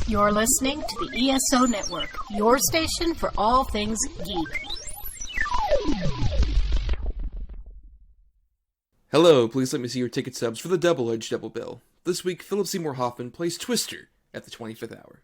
You're listening to the ESO Network, your station for all things geek. Hello, please let me see your ticket stubs for the double-edged double bill. This week, Philip Seymour Hoffman plays Twister at the 25th hour.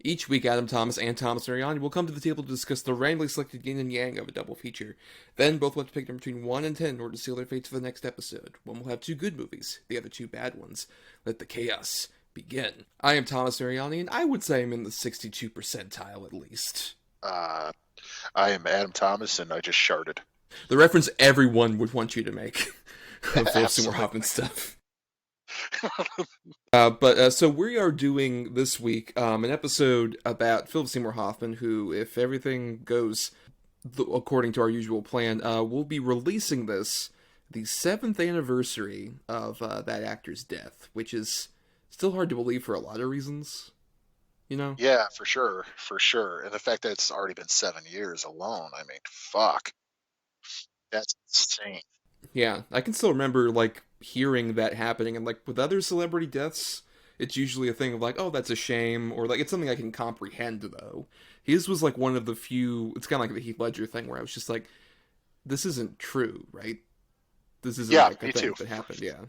Each week, Adam Thomas and Thomas Ariani will come to the table to discuss the randomly selected yin and yang of a double feature. Then, both will have to pick them between 1 and 10 in order to seal their fates for the next episode. One will have 2 good movies, the other 2 bad ones. Let the chaos begin. I am Thomas Ariani, and I would say I'm in the 62 percentile at least. I am Adam Thomas, and I just sharted. The reference everyone would want you to make of Philip Seymour Hoffman stuff. So we are doing this week an episode about Philip Seymour Hoffman, who, if everything goes according to our usual plan, will be releasing this the 7th anniversary of that actor's death, which is still hard to believe for a lot of reasons, you know? Yeah, for sure. And the fact that it's already been 7 years alone, I mean, fuck. That's insane. Yeah, I can still remember, hearing that happening, and, with other celebrity deaths, it's usually a thing of, oh, that's a shame, or, it's something I can comprehend, though. His was, one of the few, it's kind of like the Heath Ledger thing, where I was just this isn't true, right? This isn't, a thing that happened, yeah.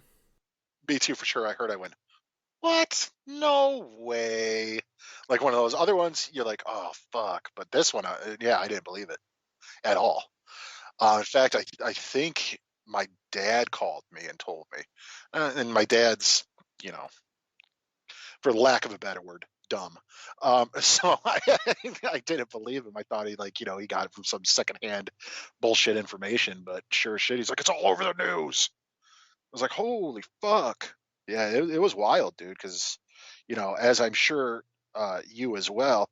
Me too, for sure. I went, what? No way. One of those other ones, you're like, oh, fuck. But this one, I didn't believe it at all. In fact, I think my dad called me and told me, and my dad's, for lack of a better word, dumb. So I didn't believe him. I thought he he got it from some secondhand bullshit information, but sure as shit, he's like, it's all over the news. I was like, holy fuck. Yeah, it was wild, dude. Cause as I'm sure you as well,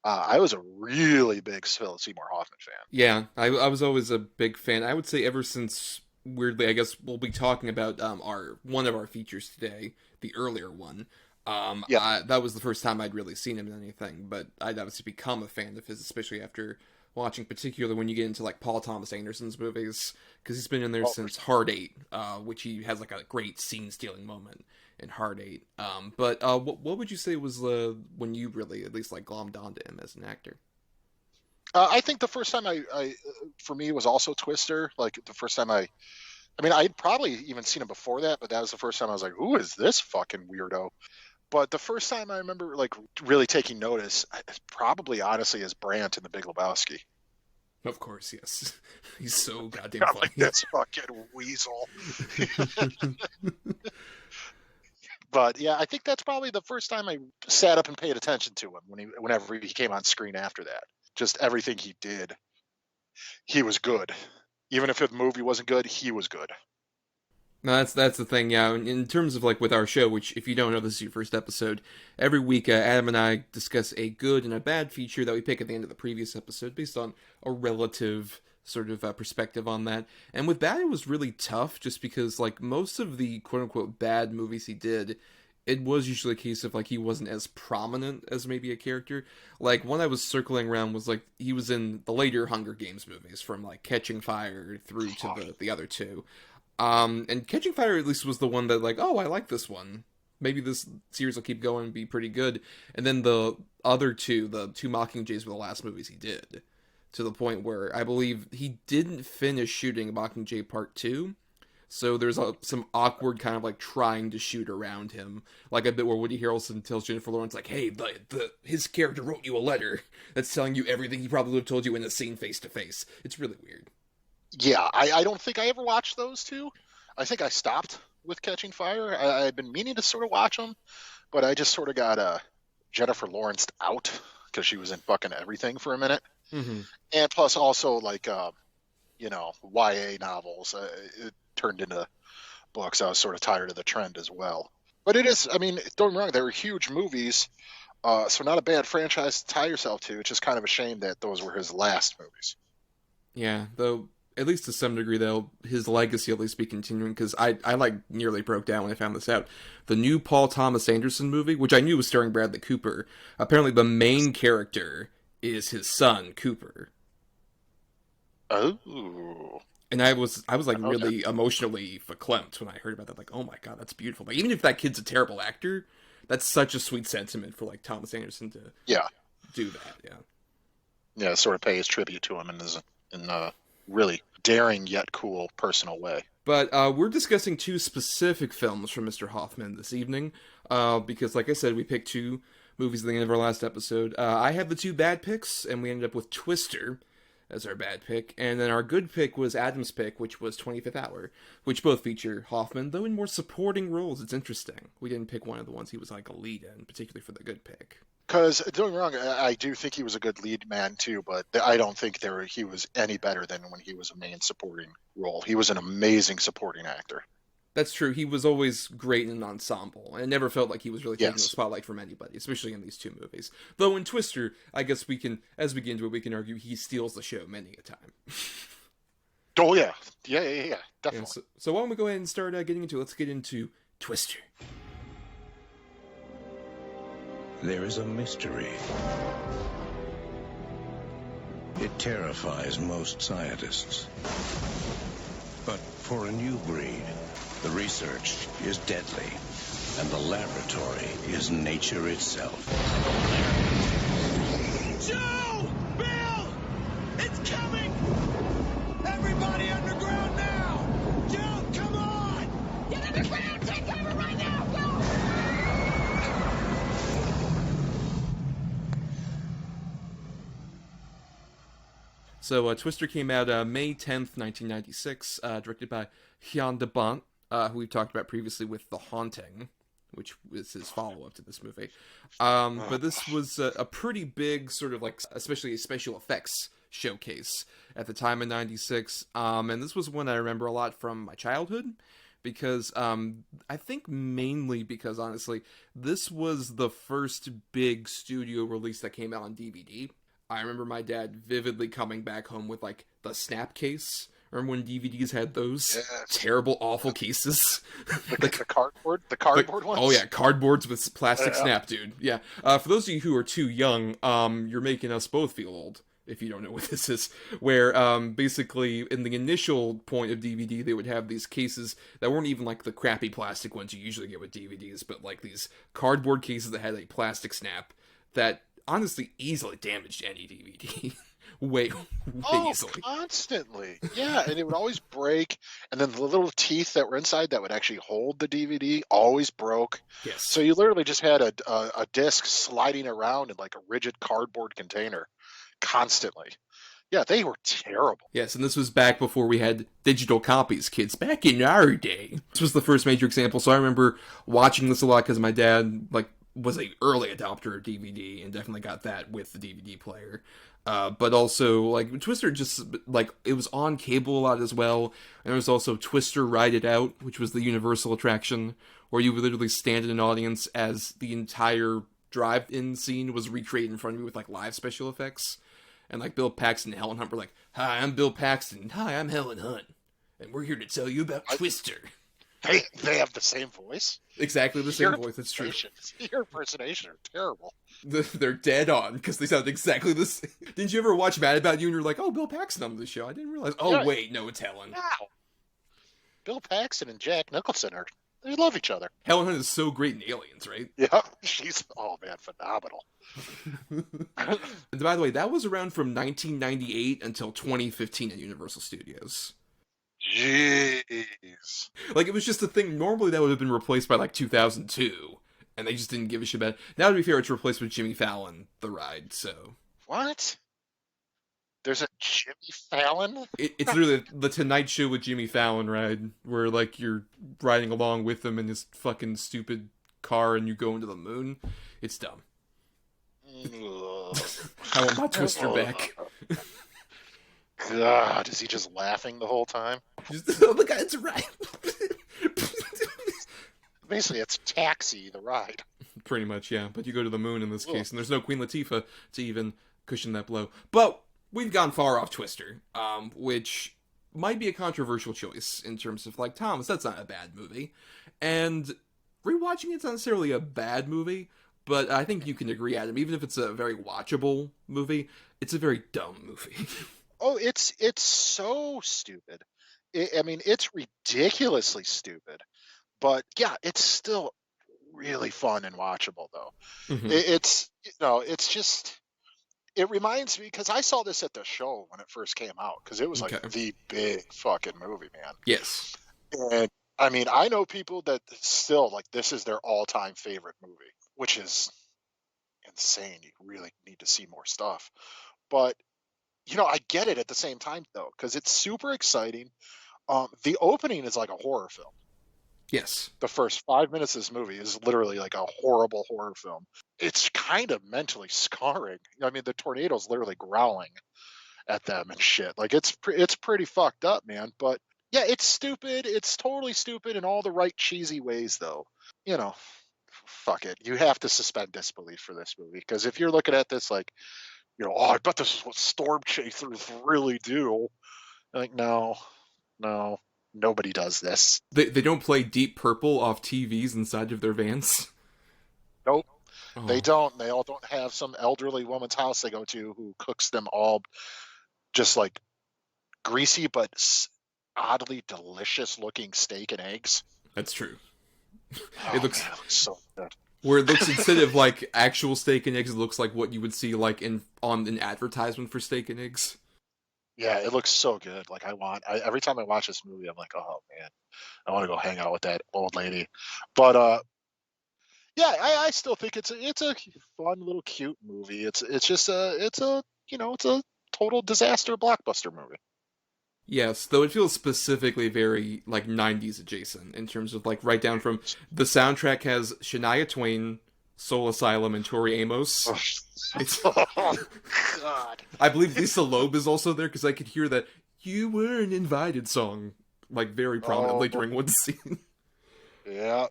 I was a really big Philip Seymour Hoffman fan. Yeah, I was always a big fan. I would say ever since, weirdly, I guess we'll be talking about one of our features today, the earlier one. That was the first time I'd really seen him in anything, but I'd obviously become a fan of his, especially after watching, particularly when you get into Paul Thomas Anderson's movies, because he's been in there since Hard 8, which he has a great scene-stealing moment in Hard 8. But what would you say was when you really at least glommed onto him as an actor? I think the first time I for me was also Twister. The first time I'd probably even seen him before that, but that was the first time I was like, who is this fucking weirdo? But the first time I remember really taking notice, probably honestly, is Brandt in The Big Lebowski. Of course, yes. He's so goddamn funny. This fucking weasel. But yeah, I think that's probably the first time I sat up and paid attention to him whenever he came on screen after that. Just everything he did, he was good. Even if the movie wasn't good, he was good. No, that's the thing, yeah. In terms of with our show, which if you don't know, this is your first episode, every week Adam and I discuss a good and a bad feature that we pick at the end of the previous episode based on a relative sort of perspective on that. And with bad, it was really tough just because most of the quote-unquote bad movies he did, it was usually a case of he wasn't as prominent as maybe a character. One I was circling around was he was in the later Hunger Games movies, from Catching Fire through to the other 2. And Catching Fire at least was the one that oh, I like this one. Maybe this series will keep going and be pretty good. And then the other 2, the 2 Mockingjays, were the last movies he did. To the point where I believe he didn't finish shooting Mockingjay Part 2. So there's some awkward kind of trying to shoot around him. A bit where Woody Harrelson tells Jennifer Lawrence hey, his character wrote you a letter that's telling you everything he probably would have told you in the scene face to face. It's really weird. Yeah, I don't think I ever watched those 2. I think I stopped with Catching Fire. I've been meaning to sort of watch them, but I just sort of got Jennifer Lawrence out because she was in fucking everything for a minute. Mm-hmm. And plus also YA novels. It turned into books. I was sort of tired of the trend as well. But it is, I mean, don't get me wrong, they were huge movies, so not a bad franchise to tie yourself to. It's just kind of a shame that those were his last movies. Yeah, though, at least to some degree, though, his legacy will at least be continuing, because I like, nearly broke down when I found this out. The new Paul Thomas Anderson movie, which I knew was starring Bradley Cooper, apparently the main character is his son, Cooper. Oh. And I was like really emotionally verklempt when I heard about that. Like, oh my god, that's beautiful. Like, even if that kid's a terrible actor, that's such a sweet sentiment for like Thomas Anderson to do that. Yeah, sort of pay his tribute to him in a really daring yet cool personal way. But we're discussing two specific films from Mr. Hoffman this evening, because like I said, we picked two movies at the end of our last episode. I had the two bad picks, and we ended up with Twister as our bad pick, and then our good pick was Adam's pick, which was 25th Hour, which both feature Hoffman, though in more supporting roles. It's interesting. We didn't pick one of the ones he was like a lead in, particularly for the good pick. Because, don't get me wrong, I do think he was a good lead man too, but I don't think he was any better than when he was a main supporting role. He was an amazing supporting actor. That's true. He was always great in an ensemble, and it never felt like he was really taking the spotlight from anybody, especially in these two movies. Though in Twister, I guess we can, as we get into it, we can argue he steals the show many a time. Oh, yeah. Yeah, definitely. Yeah, so why don't we go ahead and start getting into it? Let's get into Twister. There is a mystery. It terrifies most scientists. But for a new breed, the research is deadly, and the laboratory is nature itself. Joe! Bill! It's coming! Everybody underground now! Joe, come on! Get underground! Take cover right now! Go! So Twister came out May 10th, 1996, directed by Jan de Bont, who we've talked about previously with The Haunting, which was his follow-up to this movie. But this was a pretty big sort of like, especially a special effects showcase at the time in 96. And this was one I remember a lot from my childhood, because I think mainly because, honestly, this was the first big studio release that came out on DVD. I remember my dad vividly coming back home with, like, the snap case. Remember when DVDs had those terrible, awful cases? The cardboard ones? Oh, yeah, cardboards with plastic snap, dude. Yeah. For those of you who are too young, you're making us both feel old, if you don't know what this is. Where, basically, in the initial point of DVD, they would have these cases that weren't even, like, the crappy plastic ones you usually get with DVDs, but, like, these cardboard cases that had a plastic snap that honestly easily damaged any DVD. way easily. Constantly. Yeah, and it would always break, and then the little teeth that were inside that would actually hold the DVD always broke. Yes. So you literally just had a disc sliding around in like a rigid cardboard container constantly. Yeah, they were terrible. Yes, and this was back before we had digital copies, kids. Back in our day. This was the first major example, so I remember watching this a lot because my dad, like, was an early adopter of DVD and definitely got that with the DVD player. But also, like, Twister just, like, it was on cable a lot as well. And there was also Twister Ride It Out, which was the Universal attraction, where you would literally stand in an audience as the entire drive-in scene was recreated in front of you with, like, live special effects. And, like, Bill Paxton and Helen Hunt were like, "Hi, I'm Bill Paxton. Hi, I'm Helen Hunt. And we're here to tell you about Twister." They have the same voice? Exactly the same voice, that's true. Your impersonations are terrible. They're dead on, because they sound exactly the same. Didn't you ever watch Mad About You and you're like, "Oh, Bill Paxton on the show. I didn't realize." Oh, yeah. Wait, no, it's Helen. Wow. Bill Paxton and Jack Nicholson they love each other. Helen Hunt is so great in Aliens, right? Yeah, she's, phenomenal. And by the way, that was around from 1998 until 2015 at Universal Studios. Jeez. Like, it was just a thing. Normally that would have been replaced by, like, 2002. And they just didn't give a shit about it. Now, to be fair, it's replaced with Jimmy Fallon, the ride, so. What? There's a Jimmy Fallon? It's literally the Tonight Show with Jimmy Fallon ride, where, like, you're riding along with him in this fucking stupid car and you go into the moon. It's dumb. I want my Twister back. God, is he just laughing the whole time? Oh my God, it's right. Basically, it's Taxi, the ride. Pretty much, yeah. But you go to the moon in this Ugh. case, and there's no Queen Latifah to even cushion that blow. But we've gone far off Twister, which might be a controversial choice in terms of, like, Thomas, that's not a bad movie. And rewatching it's not necessarily a bad movie, but I think you can agree, Adam, even if it's a very watchable movie, it's a very dumb movie. Oh, it's so stupid. I mean, it's ridiculously stupid. But yeah, it's still really fun and watchable, though. Mhm. It's it's just, it reminds me, because I saw this at the show when it first came out, because it was like Okay. the big fucking movie, man. Yes. And I mean, I know people that still, like, this is their all-time favorite movie, which is insane. You really need to see more stuff. But I get it at the same time, though, because it's super exciting. The opening is like a horror film. Yes. The first 5 minutes of this movie is literally like a horrible horror film. It's kind of mentally scarring. I mean, the tornado's literally growling at them and shit. Like, it's pretty fucked up, man. But yeah, it's stupid. It's totally stupid in all the right cheesy ways, though. Fuck it. You have to suspend disbelief for this movie, because if you're looking at this like, I bet this is what storm chasers really do. Like, no, nobody does this. They don't play Deep Purple off TVs inside of their vans. Nope. Oh. They don't. They all don't have some elderly woman's house they go to who cooks them all just like greasy but oddly delicious looking steak and eggs. That's true. Oh, It looks- man, it looks so good. Where it looks, instead of like actual steak and eggs, it looks like what you would see like on an advertisement for steak and eggs. Yeah, it looks so good. Like, every time I watch this movie, I'm like, oh man, I want to go hang out with that old lady. But yeah, I still think it's a fun little cute movie. It's just it's a total disaster blockbuster movie. Yes, though it feels specifically very like 90s adjacent in terms of like right down from the soundtrack has Shania Twain, Soul Asylum, and Tori Amos. It's- Oh God. I believe Lisa Loeb is also there because I could hear that "You Weren't Invited" song like very prominently during one scene. Yeah.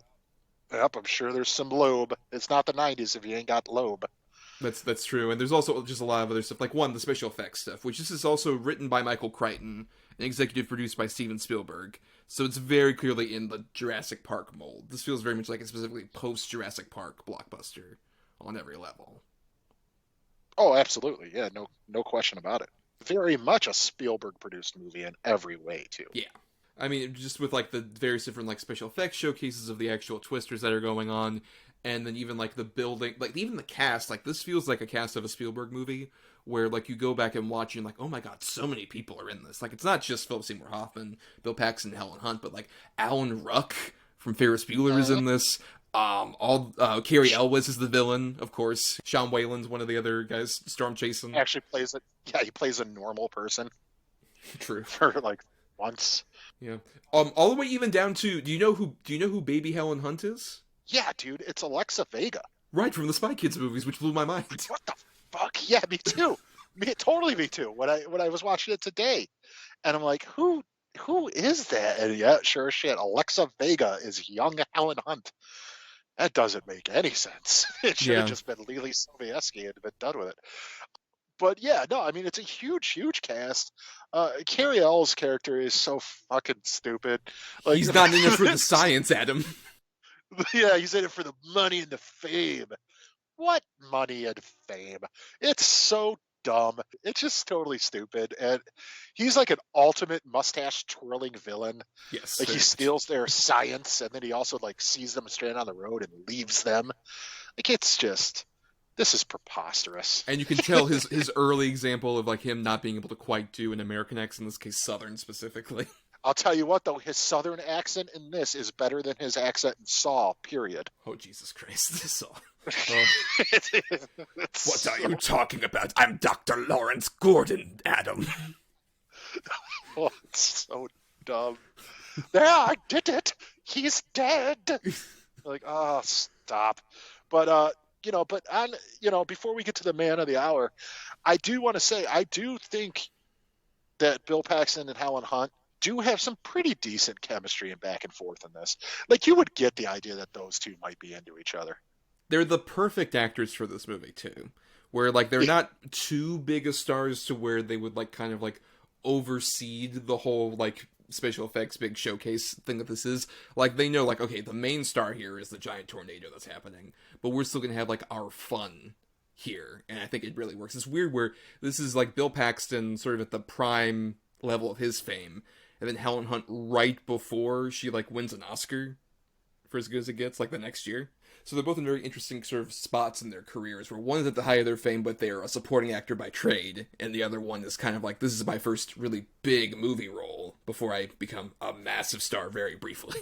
Yep, I'm sure there's some lobe. It's not the 90s if you ain't got lobe. That's true, and there's also just a lot of other stuff, like the special effects stuff, which this is also written by Michael Crichton and executive produced by Steven Spielberg, so it's very clearly in the Jurassic Park mold. This feels very much like a specifically post-Jurassic Park blockbuster on every level. Oh, absolutely. Yeah, no question about it. Very much a Spielberg-produced movie in every way, too. Yeah. I mean, just with like the various different like special effects showcases of the actual twisters that are going on, and then even like the building, like even the cast, like this feels like a cast of a Spielberg movie where like you go back and watch and like, oh my god, so many people are in this. Like it's not just Philip Seymour Hoffman, Bill Paxton, Helen Hunt, but like Alan Ruck from Ferris Bueller is in this. Carrie Elwes is the villain, of course. Sean Whalen's one of the other guys storm chasing. Actually plays it. Yeah, he plays a normal person True. for like once. Yeah. All the way even down to do you know who Baby Helen Hunt is? Yeah, dude, it's Alexa Vega. Right, from the Spy Kids movies, which blew my mind. What the fuck? Yeah, me too. Totally me too. When I was watching it today, and I'm like, who is that? And yeah, sure as shit, Alexa Vega is young Helen Hunt. That doesn't make any sense. It should have just been Lily Sobieski and been done with it. But yeah, no, I mean, it's a huge cast. Carrie Ells' character is so fucking stupid. Like, He's not in it for the science, Adam. Yeah, he's in it for the money and the fame. What money and fame? It's so dumb. It's just totally stupid. And he's like an ultimate mustache twirling villain. Yes. Like he steals their science and then he also like sees them stranded on the road and leaves them. Like it's just, this is preposterous. And you can tell his early example of like him not being able to quite do an American accent, in this case Southern specifically. I'll tell you what, though, his Southern accent in this is better than his accent in Saw, period. Oh, Jesus Christ. Saw. What are you talking about? I'm Dr. Lawrence Gordon, Adam. Oh, it's so dumb. There, I did it. He's dead. Like, oh, stop. But, before we get to the man of the hour, I do want to say, I do think that Bill Paxton and Helen Hunt do have some pretty decent chemistry and back and forth in this. Like, you would get the idea that those two might be into each other. They're the perfect actors for this movie too, where like they're not too big of stars to where they would like kind of like overseed the whole like special effects big showcase thing that this is. Like, they know like, okay, the main star here is the giant tornado that's happening, but we're still gonna have like our fun here, and I think it really works. It's weird where this is like Bill Paxton sort of at the prime level of his fame, and then Helen Hunt right before she like wins an Oscar for As Good as It Gets, like the next year. So they're both in very interesting sort of spots in their careers, where one is at the height of their fame, but they are a supporting actor by trade, and the other one is kind of like, this is my first really big movie role before I become a massive star very briefly.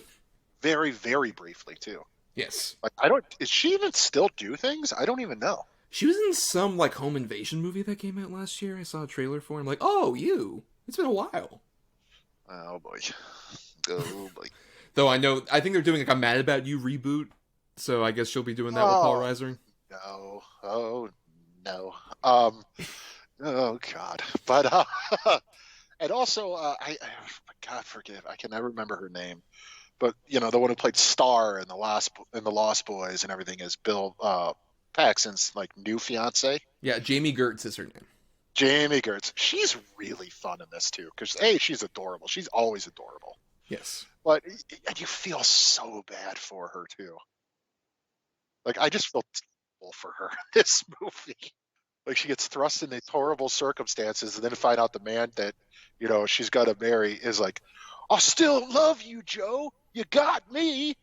Very, very briefly too. Yes. Like, is she even still do things? I don't even know. She was in some like home invasion movie that came out last year. I saw a trailer for it. I'm like, oh, you. It's been a while. Oh boy. Oh boy. Though I think they're doing like a Mad About You reboot, so I guess she'll be doing that with Paul Reiser. No. Oh no. Oh God. But and also God forgive, I can never remember her name. But you know, the one who played Star in the Lost Boys and everything is Bill Paxton's like new fiance. Yeah, Jamie Gertz is her name. Jamie Gertz. She's really fun in this too, because she's adorable. She's always adorable. Yes. But and you feel so bad for her too. Like, I just feel terrible for her in this movie. Like, she gets thrust in these horrible circumstances, and then to find out the man that, you know, she's got to marry is like, I still love you, Joe. You got me.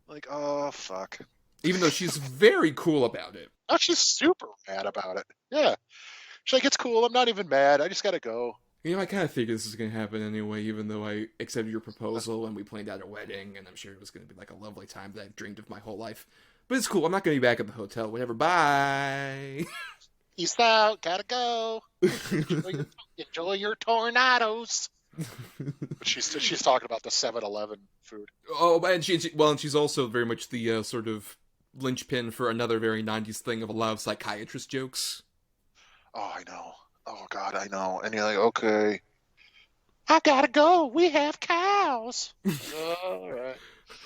Like, oh fuck. Even though she's very cool about it. Oh, she's super mad about it. Yeah. She's like, it's cool. I'm not even mad. I just got to go. You know, I kind of figured this was going to happen anyway, even though I accepted your proposal and we planned out a wedding, and I'm sure it was going to be like a lovely time that I've dreamed of my whole life. But it's cool. I'm not going to be back at the hotel. Whatever. Bye. Peace out. Gotta go. Enjoy your tornadoes. But she's talking about the 7-Eleven food. Oh, and she's also very much the sort of linchpin for another very 90s thing of a lot of psychiatrist jokes. Oh, I know. Oh, God, I know. And you're like, okay. I gotta go. We have cows. All right.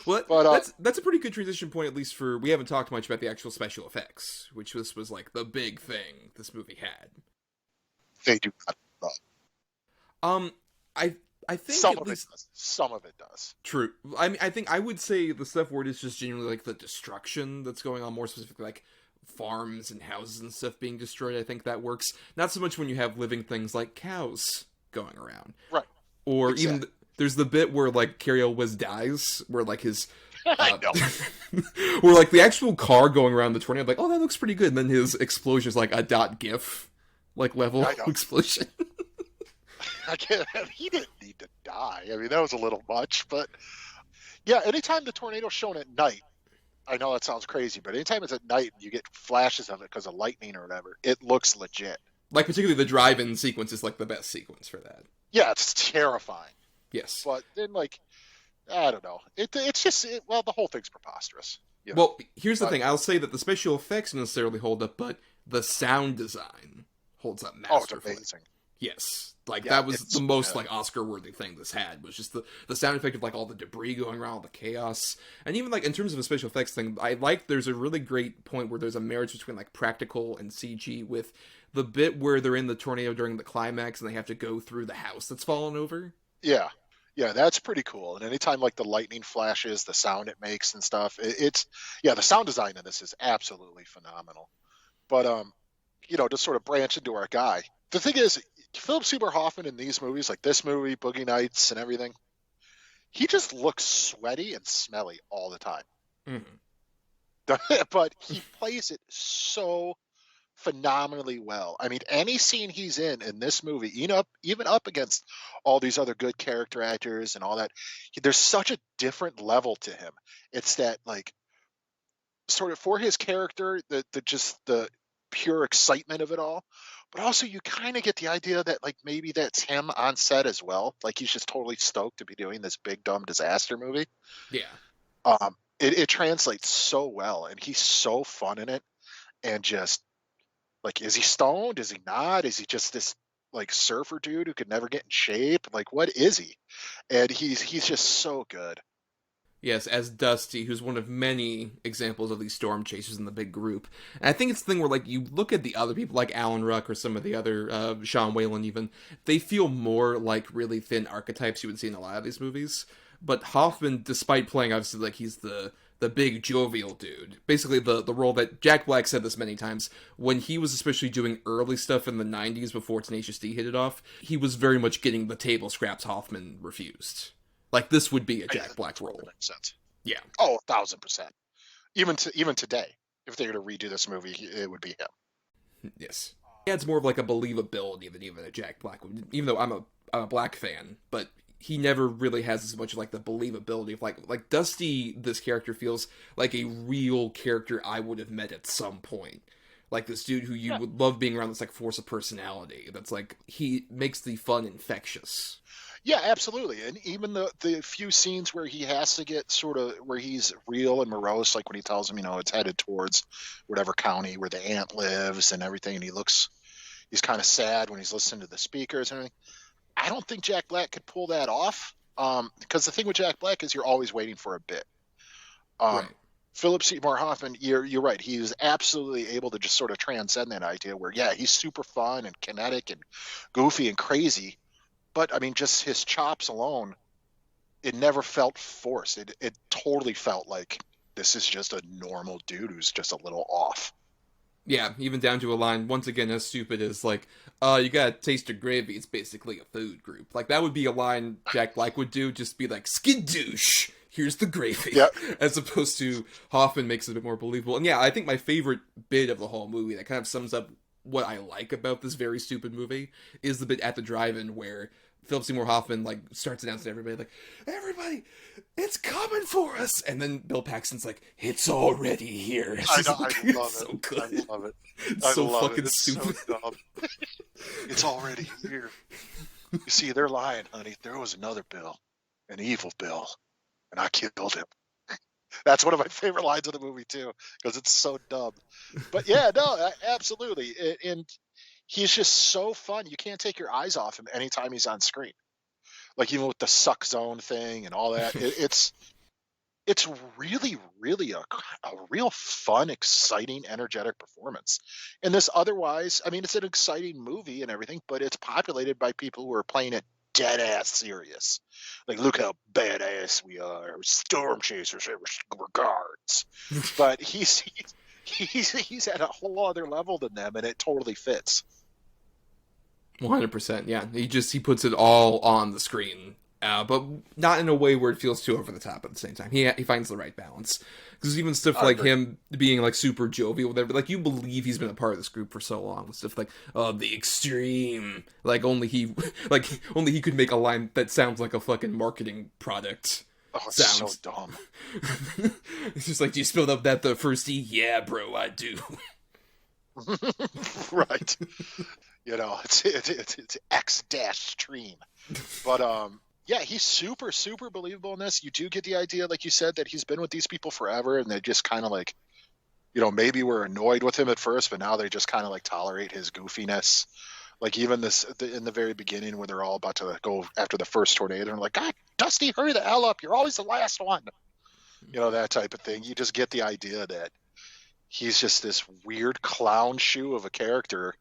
Well, but, that's a pretty good transition point, at least for... We haven't talked much about the actual special effects, which was like the big thing this movie had. They do not. I think some at of least... it does. Some of it does. True. I mean, I think I would say the stuff where it is just genuinely like the destruction that's going on, more specifically like farms and houses and stuff being destroyed. I think that works. Not so much when you have living things like cows going around. Right. Or exactly. even there's the bit where like Cary Elwes dies, where like his I know. where like the actual car going around the tornado, like, oh, that looks pretty good, and then his explosion is like a .gif like level explosion. He didn't need to die. I mean, that was a little much, but yeah, anytime the tornado's shown at night, I know that sounds crazy, but anytime it's at night and you get flashes of it because of lightning or whatever, it looks legit. Like, particularly the drive-in sequence is like the best sequence for that. Yeah, it's terrifying. Yes. But then, like, I don't know. It's just, well, the whole thing's preposterous. You know? Well, here's the thing. I'll say that the special effects don't necessarily hold up, but the sound design holds up masterfully. Oh, it's amazing. Yes. Like, that was the most, like, Oscar-worthy thing this had, was just the sound effect of, like, all the debris going around, all the chaos. And even, like, in terms of a special effects thing, I like there's a really great point where there's a marriage between, like, practical and CG with the bit where they're in the tornado during the climax and they have to go through the house that's fallen over. Yeah. Yeah, that's pretty cool. And anytime, like, the lightning flashes, the sound it makes and stuff, the sound design in this is absolutely phenomenal. But, you know, to sort of branch into our guy, the thing is, Philip Seymour Hoffman in these movies, like this movie, Boogie Nights and everything, he just looks sweaty and smelly all the time. Mm-hmm. But he plays it so phenomenally well. I mean, any scene he's in this movie, even up against all these other good character actors and all that, there's such a different level to him. It's that, like, sort of for his character, the pure excitement of it all. But also, you kind of get the idea that, like, maybe that's him on set as well. Like, he's just totally stoked to be doing this big, dumb disaster movie. Yeah. It translates so well, and he's so fun in it. And just, like, is he stoned? Is he not? Is he just this, like surfer dude who could never get in shape. Like, what is he? And he's just so good. Yes, as Dusty, who's one of many examples of these storm chasers in the big group. And I think it's the thing where, like, you look at the other people, like Alan Ruck or some of the other, Sean Whalen even, they feel more like really thin archetypes you would see in a lot of these movies. But Hoffman, despite playing, obviously, like, he's the big jovial dude. Basically, the role that Jack Black said this many times, when he was especially doing early stuff in the 90s before Tenacious D hit it off, he was very much getting the table scraps Hoffman refused. Like, this would be a Jack Black role. Yeah. Oh, 1,000%. Even today, if they were to redo this movie, it would be him. Yes. He adds more of like a believability than even a Jack Black would. Even though I'm a Black fan, but he never really has as much of like the believability of like Dusty. This character feels like a real character I would have met at some point. Like this dude who you would love being around. That's like force of personality. That's like he makes the fun infectious. Yeah, absolutely. And even the few scenes where he has to get sort of where he's real and morose, like when he tells him, it's headed towards whatever county where the aunt lives and everything, and he's kind of sad when he's listening to the speakers and everything. I don't think Jack Black could pull that off, because the thing with Jack Black is you're always waiting for a bit. Right. Philip Seymour Hoffman, you're right. He was absolutely able to just sort of transcend that idea where, yeah, he's super fun and kinetic and goofy and crazy. But, I mean, just his chops alone, it never felt forced. It totally felt like this is just a normal dude who's just a little off. Yeah, even down to a line, once again, as stupid as, like, you gotta taste your gravy, it's basically a food group. Like, that would be a line Jack Black would do, just be like, skidoosh, here's the gravy. Yep. As opposed to Hoffman makes it a bit more believable. And yeah, I think my favorite bit of the whole movie that kind of sums up what I like about this very stupid movie is the bit at the drive-in where Philip Seymour Hoffman, like, starts announcing to everybody, like, everybody, it's coming for us! And then Bill Paxton's like, it's already here. I love it. So good. I love it. It's so fucking stupid. So dumb. It's already here. You see, they're lying, honey. There was another Bill, an evil Bill, and I killed him. That's one of my favorite lines of the movie, too, because it's so dumb. But yeah, no, absolutely. And he's just so fun. You can't take your eyes off him anytime he's on screen. Like, even with the suck zone thing and all that, it's really, really a real fun, exciting, energetic performance. And this otherwise, I mean, it's an exciting movie and everything, but it's populated by people who are playing it dead ass serious. Like, look how badass we are, storm chasers, regards. But he's at a whole other level than them, and it totally fits. 100%, yeah. He puts it all on the screen, but not in a way where it feels too over the top at the same time. He finds the right balance. Because even stuff like him being, like, super jovial, whatever, like, you believe he's been a part of this group for so long, with stuff like, the extreme. Like, only he could make a line that sounds like a fucking marketing product. Oh, it's so dumb. It's just like, do you spill up that the first E? Yeah, bro, I do. Right. It's X-stream. But, yeah, he's super, super believable in this. You do get the idea, like you said, that he's been with these people forever, and they just kind of like, maybe were annoyed with him at first, but now they just kind of like tolerate his goofiness. Like, even in the very beginning when they're all about to go after the first tornado, and like, God, Dusty, hurry the hell up. You're always the last one. That type of thing. You just get the idea that he's just this weird clown shoe of a character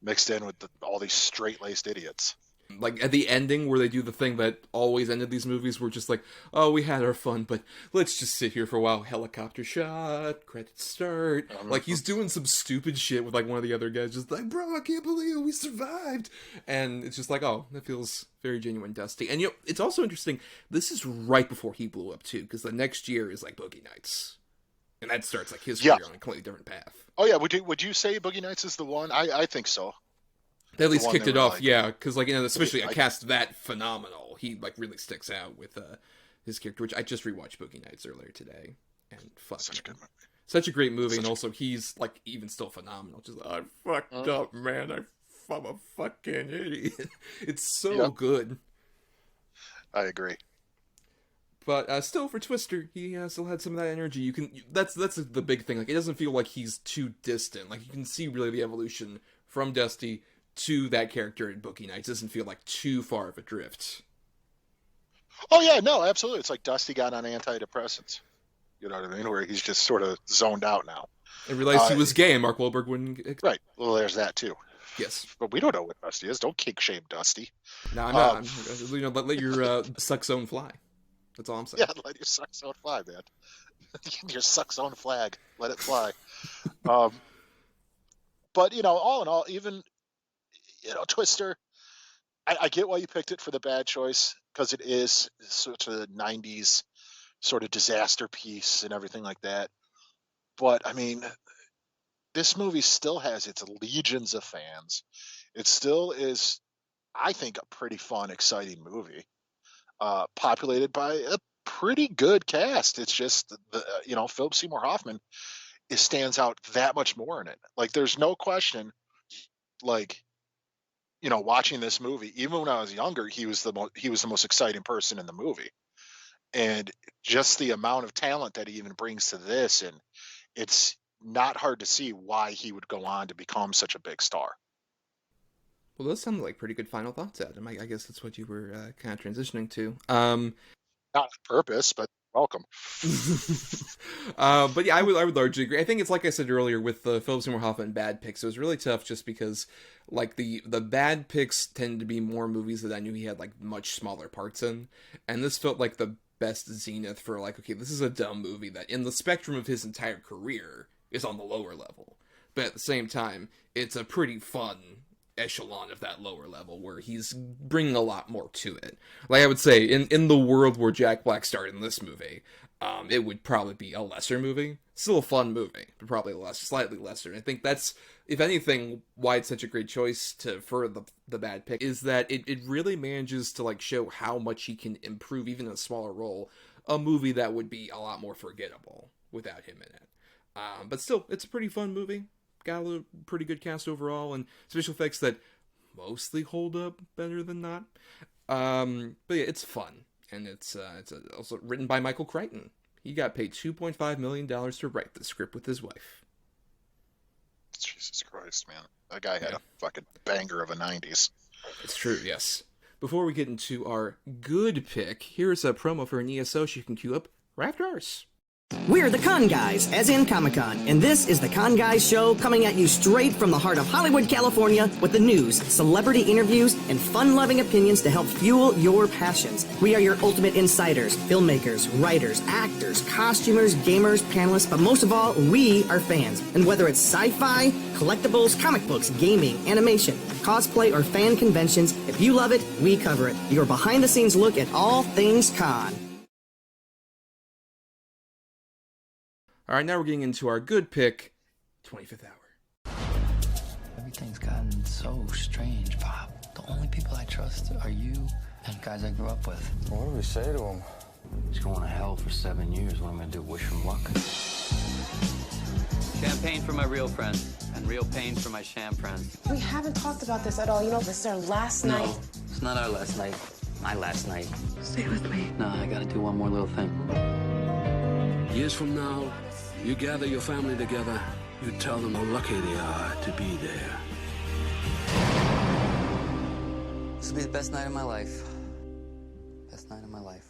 mixed in with all these straight-laced idiots. Like, at the ending, where they do the thing that always ended these movies, we're just like, oh, we had our fun, but let's just sit here for a while. Helicopter shot, credits start. Like, he's doing some stupid shit with, like, one of the other guys, just like, bro, I can't believe we survived. And it's just like, oh, that feels very genuine Dusty. And, it's also interesting, this is right before he blew up, too, because the next year is, like, Boogie Nights. And that starts, like, his career on a completely different path. Oh, yeah, would you say Boogie Nights is the one? I think so. They at least kicked it off, yeah, because, like, especially a cast that phenomenal, he, like, really sticks out with his character, which I just rewatched Boogie Nights earlier today, and such a good movie. Such a great movie, and also he's, like, even still phenomenal, just, I fucked up, man, I'm a fucking idiot. It's so good. I agree. But still, for Twister, he still had some of that energy. That's the big thing, like, it doesn't feel like he's too distant, like, you can see really the evolution from Dusty to that character in Bookie Nights. Doesn't feel like too far of a drift. Oh yeah, no, absolutely. It's like Dusty got on antidepressants. You know what I mean? Where he's just sort of zoned out now. And realized he was gay, and Mark Wahlberg wouldn't. Right. Well, there's that too. Yes. But we don't know what Dusty is. Don't kink shame Dusty. No, I'm not. Let your suck zone fly. That's all I'm saying. Yeah, let your suck zone fly, man. Your suck zone flag. Let it fly. But, all in all, even, Twister, I get why you picked it for the bad choice, because it is such a 90s sort of disaster piece and everything like that. But, I mean, this movie still has its legions of fans. It still is, I think, a pretty fun, exciting movie, populated by a pretty good cast. It's just, Philip Seymour Hoffman stands out that much more in it. Like, there's no question, like, watching this movie, even when I was younger, he was the most exciting person in the movie. And just the amount of talent that he even brings to this, and it's not hard to see why he would go on to become such a big star. Well, those sound like pretty good final thoughts, Adam. I guess that's what you were kind of transitioning to. Not on purpose, but welcome. But yeah, I would largely agree. I think it's like I said earlier with the Philip Seymour Hoffman bad picks. It was really tough just because, like, the bad picks tend to be more movies that I knew he had like much smaller parts in, and this felt like the best zenith for like, okay, this is a dumb movie that in the spectrum of his entire career is on the lower level, but at the same time, it's a pretty fun echelon of that lower level where he's bringing a lot more to it. Like I would say, in the world where Jack Black starred in this movie, it would probably be a lesser movie. Still a fun movie, but probably slightly lesser. And I think that's, if anything, why it's such a great choice for the bad pick, is that it really manages to like show how much he can improve, even in a smaller role, a movie that would be a lot more forgettable without him in it. But still, it's a pretty fun movie. Got a pretty good cast overall, and special effects that mostly hold up better than not. But yeah, it's fun, and it's also written by Michael Crichton. He got paid $2.5 million to write the script with his wife. Jesus Christ, man. That guy had a fucking banger of a 90s. It's true, yes. Before we get into our good pick, here's a promo for an ESO you can queue up right after ours. We're the Con Guys, as in Comic-Con, and this is the Con Guys Show, coming at you straight from the heart of Hollywood, California, with the news, celebrity interviews, and fun-loving opinions to help fuel your passions. We are your ultimate insiders, filmmakers, writers, actors, costumers, gamers, panelists, but most of all, we are fans. And whether it's sci-fi, collectibles, comic books, gaming, animation, cosplay, or fan conventions, if you love it, we cover it. Your behind-the-scenes look at all things con. All right, now we're getting into our good pick, 25th Hour. Everything's gotten so strange, Bob. The only people I trust are you and guys I grew up with. What do we say to him? He's going to hell for 7 years. What am I going to do, wish him luck? Champagne for my real friends, and real pain for my sham friends. We haven't talked about this at all. This is our last night. No, it's not our last night. My last night. Stay with me. No, I got to do one more little thing. Years from now, you gather your family together. You tell them how lucky they are to be there. This will be the best night of my life. Best night of my life.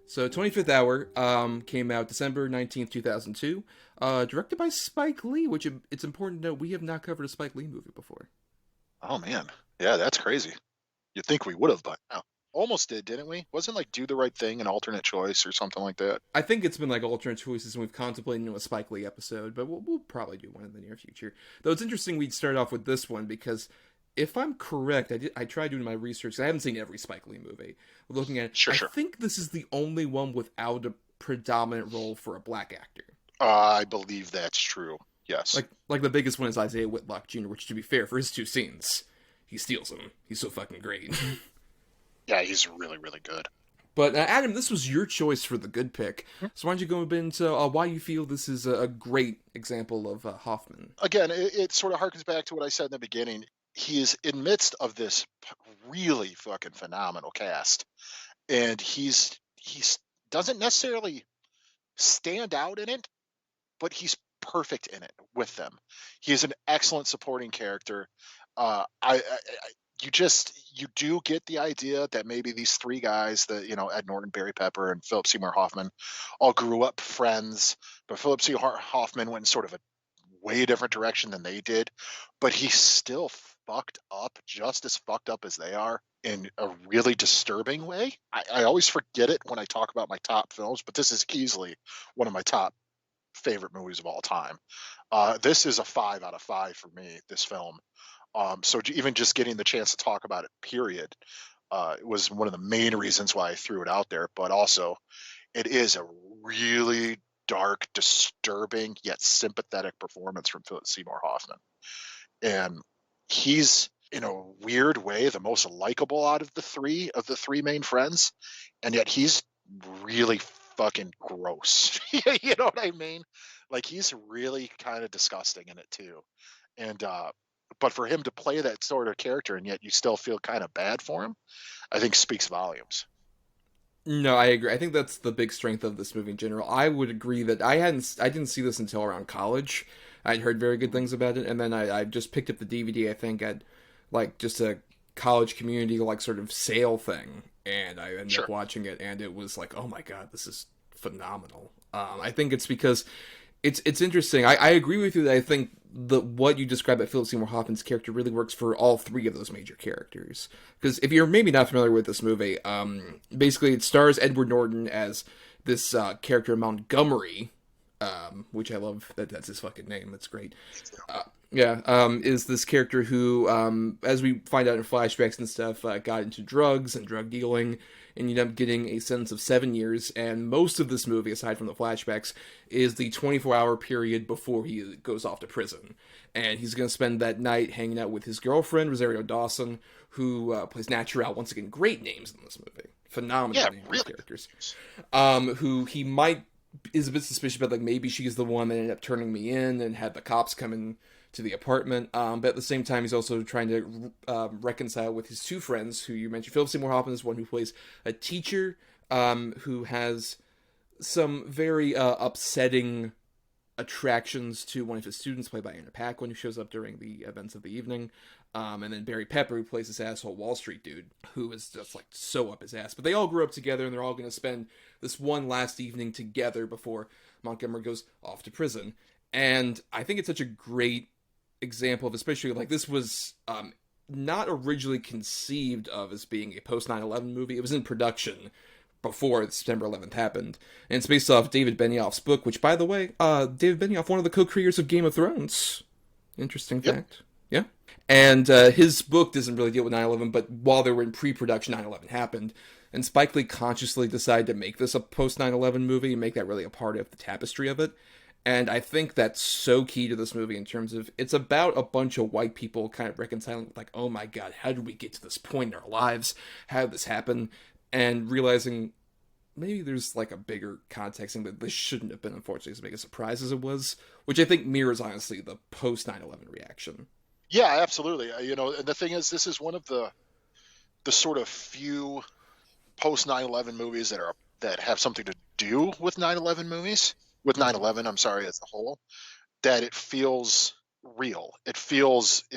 So 25th Hour came out December 19th, 2002. Directed by Spike Lee, which it's important to note we have not covered a Spike Lee movie before. Oh, man. Yeah, that's crazy. You'd think we would have by now. Almost did, didn't we? Wasn't like Do the Right Thing an alternate choice or something like that? I think it's been like alternate choices and we've contemplated a Spike Lee episode, but we'll probably do one in the near future. Though it's interesting we'd start off with this one because if I'm correct, I tried doing my research. I haven't seen every Spike Lee movie. Looking at it, Sure. I think this is the only one without a predominant role for a black actor. I believe that's true. Yes. Like the biggest one is Isaiah Whitlock Jr., which to be fair, for his two scenes, he steals them. He's so fucking great. Yeah, he's really, really good. But Adam, this was your choice for the good pick. So why don't you go into why you feel this is a great example of Hoffman? Again, it sort of harkens back to what I said in the beginning. He is in midst of this really fucking phenomenal cast, and he's doesn't necessarily stand out in it, but he's perfect in it with them. He is an excellent supporting character. You do get the idea that maybe these three guys, Ed Norton, Barry Pepper, and Philip Seymour Hoffman, all grew up friends, but Philip Seymour Hoffman went in sort of a way different direction than they did, but he's still fucked up, just as fucked up as they are, in a really disturbing way. I always forget it when I talk about my top films, but this is easily one of my top favorite movies of all time. This is a 5 out of 5 for me, this film. So even just getting the chance to talk about it, period, was one of the main reasons why I threw it out there. But also, it is a really dark, disturbing, yet sympathetic performance from Philip Seymour Hoffman. And he's, in a weird way, the most likable out of the three main friends. And yet he's really fucking gross. You know what I mean? Like, he's really kind of disgusting in it too. And, but for him to play that sort of character and yet you still feel kind of bad for him, I think speaks volumes. No, I agree. I think that's the big strength of this movie in general. I would agree that I didn't see this until around college. I'd heard very good things about it, and then I just picked up the DVD, I think, at like just a college community like sort of sale thing, and I ended up watching it, and it was like, oh my god, this is phenomenal. I think it's because it's interesting. I agree with you that I think what you described about Philip Seymour Hoffman's character really works for all three of those major characters. Because if you're maybe not familiar with this movie, basically it stars Edward Norton as this character Montgomery, which I love that's his fucking name. That's great. Is this character who, as we find out in flashbacks and stuff, got into drugs and drug dealing, and ended up getting a sentence of 7 years, and most of this movie, aside from the flashbacks, is the 24-hour period before he goes off to prison. And he's going to spend that night hanging out with his girlfriend, Rosario Dawson, who plays Natural. Once again, great names in this movie. Phenomenal names, characters. Who he is a bit suspicious about, like, maybe she's the one that ended up turning me in and had the cops come in to the apartment, but at the same time he's also trying to reconcile with his two friends who you mentioned. Philip Seymour Hoffman is one who plays a teacher who has some very upsetting attractions to one of his students, played by Anna Paquin, who shows up during the events of the evening, and then Barry Pepper, who plays this asshole Wall Street dude who is just like so up his ass. But they all grew up together, and they're all going to spend this one last evening together before Montgomery goes off to prison. And I think it's such a great example of, especially, like, this was not originally conceived of as being a post 9/11 movie. It was in production before September 11th happened, and it's based off David Benioff's book, which, by the way, David Benioff, one of the co-creators of Game of Thrones. Interesting fact. Yeah. And his book doesn't really deal with 9/11, but while they were in pre-production, 9/11 happened, and Spike Lee consciously decided to make this a post 9/11 movie and make that really a part of the tapestry of it. And I think that's so key to this movie in terms of, it's about a bunch of white people kind of reconciling, like, oh my god, how did we get to this point in our lives? How did this happen? And realizing maybe there's like a bigger context thing, that this shouldn't have been, unfortunately, as big a surprise as it was, which I think mirrors, honestly, the post 9/11 reaction. Yeah, absolutely. And the thing is, this is one of the sort of few post 9/11 movies that have something to do with 9/11 movies. With 9/11, I'm sorry, as a whole, that it feels real. It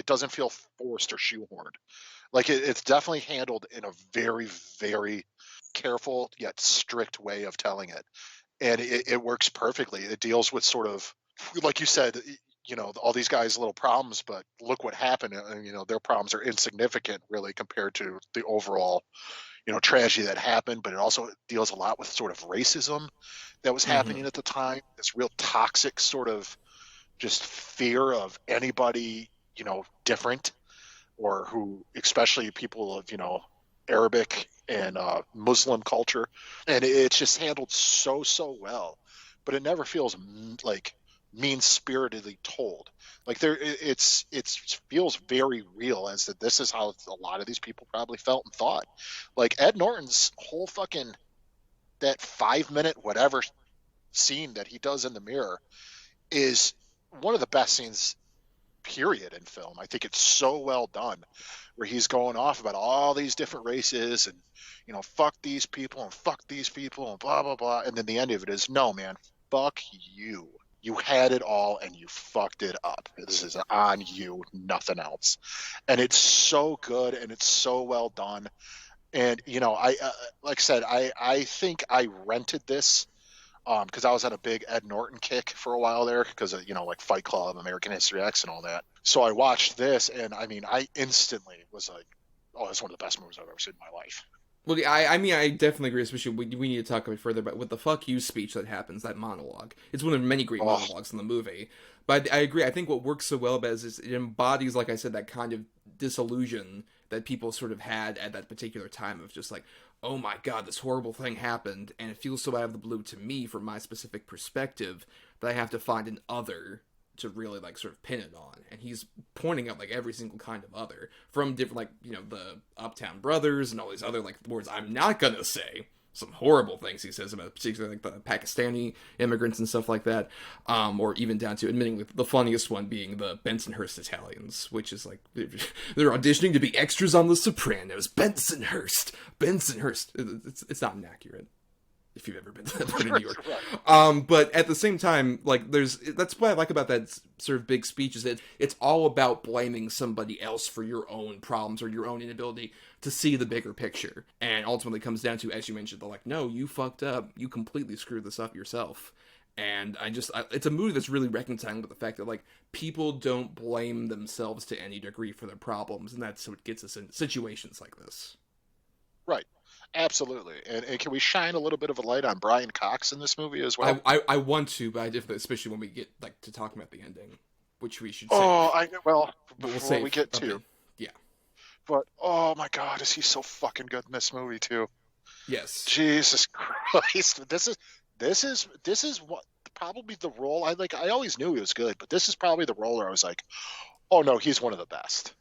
doesn't feel forced or shoehorned. Like, it's definitely handled in a very, very careful yet strict way of telling it. And it works perfectly. It deals with sort of, like you said, all these guys' little problems, but look what happened. Their problems are insignificant, really, compared to the overall, tragedy that happened. But it also deals a lot with sort of racism that was happening at the time. This real toxic sort of just fear of anybody, different, or who, especially people of, Arabic and Muslim culture. And it's just handled so well, but it never feels like mean-spiritedly told. Like, it feels very real, as that this is how a lot of these people probably felt and thought. Like, Ed Norton's whole fucking, that 5-minute whatever scene that he does in the mirror is one of the best scenes, period, in film. I think it's so well done, where he's going off about all these different races and, fuck these people and fuck these people and blah, blah, blah. And then the end of it is, no, man, fuck you. You had it all and you fucked it up. This is on you, nothing else. And it's so good and it's so well done. And I like I said, I think I rented this because I was on a big Ed Norton kick for a while there because of like Fight Club, American History X, and all that. So I watched this, and I mean, I instantly was like, "Oh, it's one of the best movies I've ever seen in my life." Well, I mean, I definitely agree. Especially we need to talk a bit further, but with the "fuck you" speech that happens, that monologue, it's one of many great monologues in the movie. But I agree. I think what works so well about it is it embodies, like I said, that kind of disillusion that people sort of had at that particular time of just like, oh my god, this horrible thing happened, and it feels so out of the blue to me from my specific perspective that I have to find an other to really like sort of pin it on. And he's pointing out like every single kind of other from different, like, the Uptown Brothers and all these other like words I'm not gonna say. Some horrible things he says about particularly like the Pakistani immigrants and stuff like that, or even down to admitting the funniest one being the Bensonhurst Italians, which is like they're auditioning to be extras on The Sopranos. Bensonhurst. It's not inaccurate if you've ever been to New York. But at the same time, like that's what I like about that sort of big speech is that it's all about blaming somebody else for your own problems or your own inability to see the bigger picture. And ultimately comes down to, as you mentioned, they're like, no, you fucked up. You completely screwed this up yourself. And it's a movie that's really reconciling with the fact that, like, people don't blame themselves to any degree for their problems. And that's what gets us in situations like this. Right. Absolutely. And can we shine a little bit of a light on Brian Cox in this movie as well? I want to, but I definitely, especially when we get like to talking about the ending, which we should say. Before we get to. Yeah. But, oh my God, is he so fucking good in this movie too? Yes. Jesus Christ. This is what probably the role I always knew he was good, but this is probably the role where I was like, oh no, he's one of the best.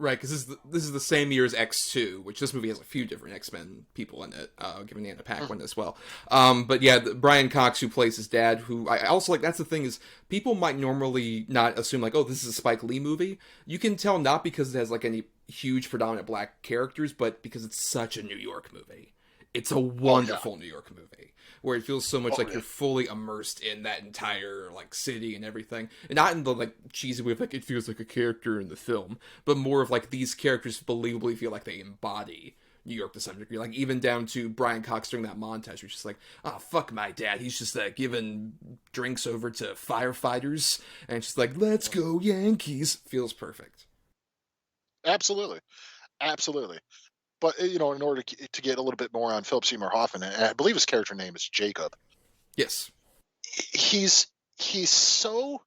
Right, because this is the same year as X2, which this movie has a few different X-Men people in it, given Anna Paquin as well. But yeah, Brian Cox, who plays his dad, who I also like, that's the thing is, people might normally not assume like, oh, this is a Spike Lee movie. You can tell not because it has like any huge predominant black characters, but because it's such a New York movie. It's a wonderful New York movie, where it feels so much like you're fully immersed in that entire like city and everything, and not in the like cheesy way of like it feels like a character in the film, but more of like these characters believably feel like they embody New York to some degree. Like even down to Brian Cox during that montage, where he's just like, "Oh fuck my dad," he's just giving drinks over to firefighters, and it's just like, "Let's go Yankees." Feels perfect. Absolutely. But, in order to get a little bit more on Philip Seymour Hoffman, and I believe his character name is Jacob. Yes. He's so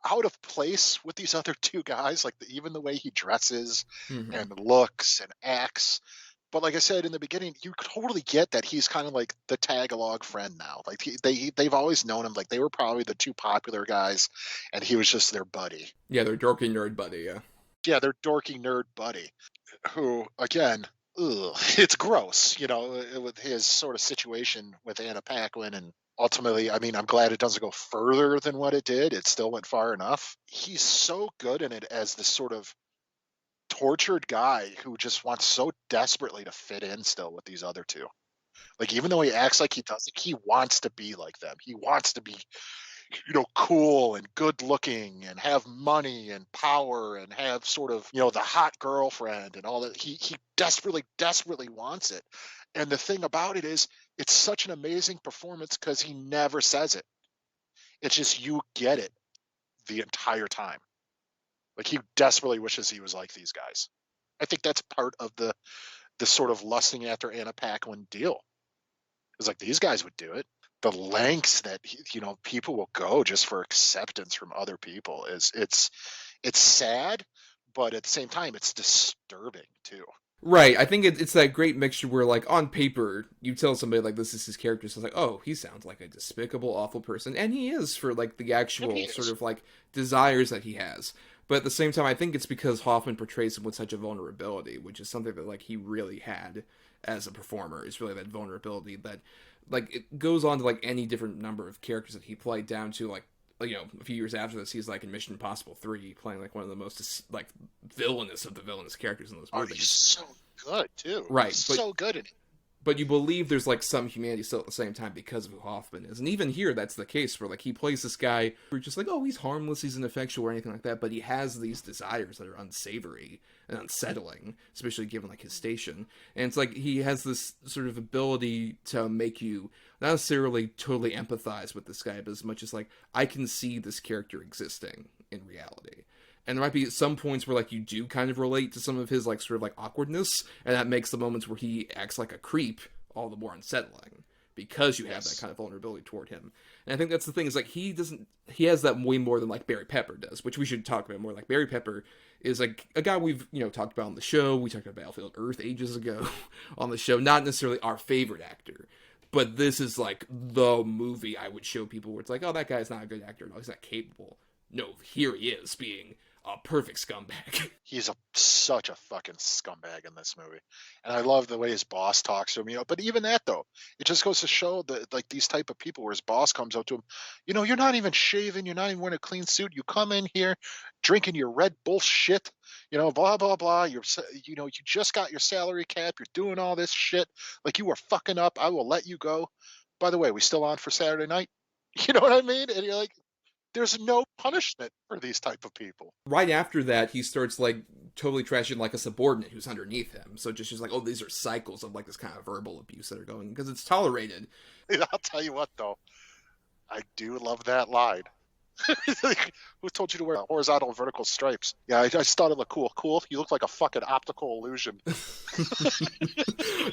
out of place with these other two guys, like even the way he dresses and looks and acts. But like I said in the beginning, you totally get that he's kind of like the tag-along friend now. Like they've always known him. Like they were probably the two popular guys, and he was just their buddy. Yeah, their dorky nerd buddy, yeah. Yeah, their dorky nerd buddy, who, again... Ugh, it's gross, with his sort of situation with Anna Paquin, and ultimately, I mean, I'm glad it doesn't go further than what it did. It still went far enough. He's so good in it as this sort of tortured guy who just wants so desperately to fit in still with these other two. Like, even though he acts like he doesn't, he wants to be like them. He wants to be, cool and good looking and have money and power and have sort of, the hot girlfriend and all that. He desperately wants it. And the thing about it is, it's such an amazing performance because he never says it. It's just, you get it the entire time. Like, he desperately wishes he was like these guys. I think that's part of the sort of lusting after Anna Paquin deal. It's like, these guys would do it. The lengths that people will go just for acceptance from other people it's sad, but at the same time it's disturbing too. Right, I think it's that great mixture where, like, on paper, you tell somebody, like, this is his character, so it's like, oh, he sounds like a despicable, awful person, and he is for, like, the actual sort of, like, desires that he has. But at the same time, I think it's because Hoffman portrays him with such a vulnerability, which is something that, like, he really had as a performer, is really that vulnerability that, like, it goes on to, like, any different number of characters that he played down to, like, a few years after this, he's, like, in Mission Impossible 3, playing, like, one of the most, like, villainous of the villainous characters in those movies. Oh, he's so good, too. Right. He's so good in it. But you believe there's, like, some humanity still at the same time because of who Hoffman is. And even here, that's the case, where, like, he plays this guy who's just like, oh, he's harmless, he's ineffectual, or anything like that, but he has these desires that are unsavory and unsettling, especially given, like, his station. And it's like, he has this sort of ability to make you not necessarily totally empathize with this guy, but as much as, like, I can see this character existing in reality. And there might be some points where, like, you do kind of relate to some of his, like, sort of, like, awkwardness, and that makes the moments where he acts like a creep all the more unsettling, because you have that kind of vulnerability toward him. And I think that's the thing, is, like, he has that way more than, like, Barry Pepper does, which we should talk about more. Like, Barry Pepper is, like, a guy we've, talked about on the show. We talked about Battlefield Earth ages ago on the show. Not necessarily our favorite actor, but this is, like, the movie I would show people where it's like, oh, that guy's not a good actor. No, he's not capable. No, here he is being a perfect scumbag. He's such a fucking scumbag in this movie. And I love the way his boss talks to him, But even that, though, it just goes to show that, like, these type of people where his boss comes up to him, you're not even shaving, you're not even wearing a clean suit. You come in here drinking your Red Bull shit, blah, blah, blah. You just got your salary cap. You're doing all this shit. Like, you were fucking up. I will let you go. By the way, we still on for Saturday night? You know what I mean? And you're like, there's no punishment for these type of people. Right after that, he starts, like, totally trashing, like, a subordinate who's underneath him. So just like, oh, these are cycles of, like, this kind of verbal abuse that are going, because it's tolerated. I'll tell you what, though. I do love that line. Who told you to wear horizontal and vertical stripes? Yeah, I just thought it looked cool. Cool? You look like a fucking optical illusion.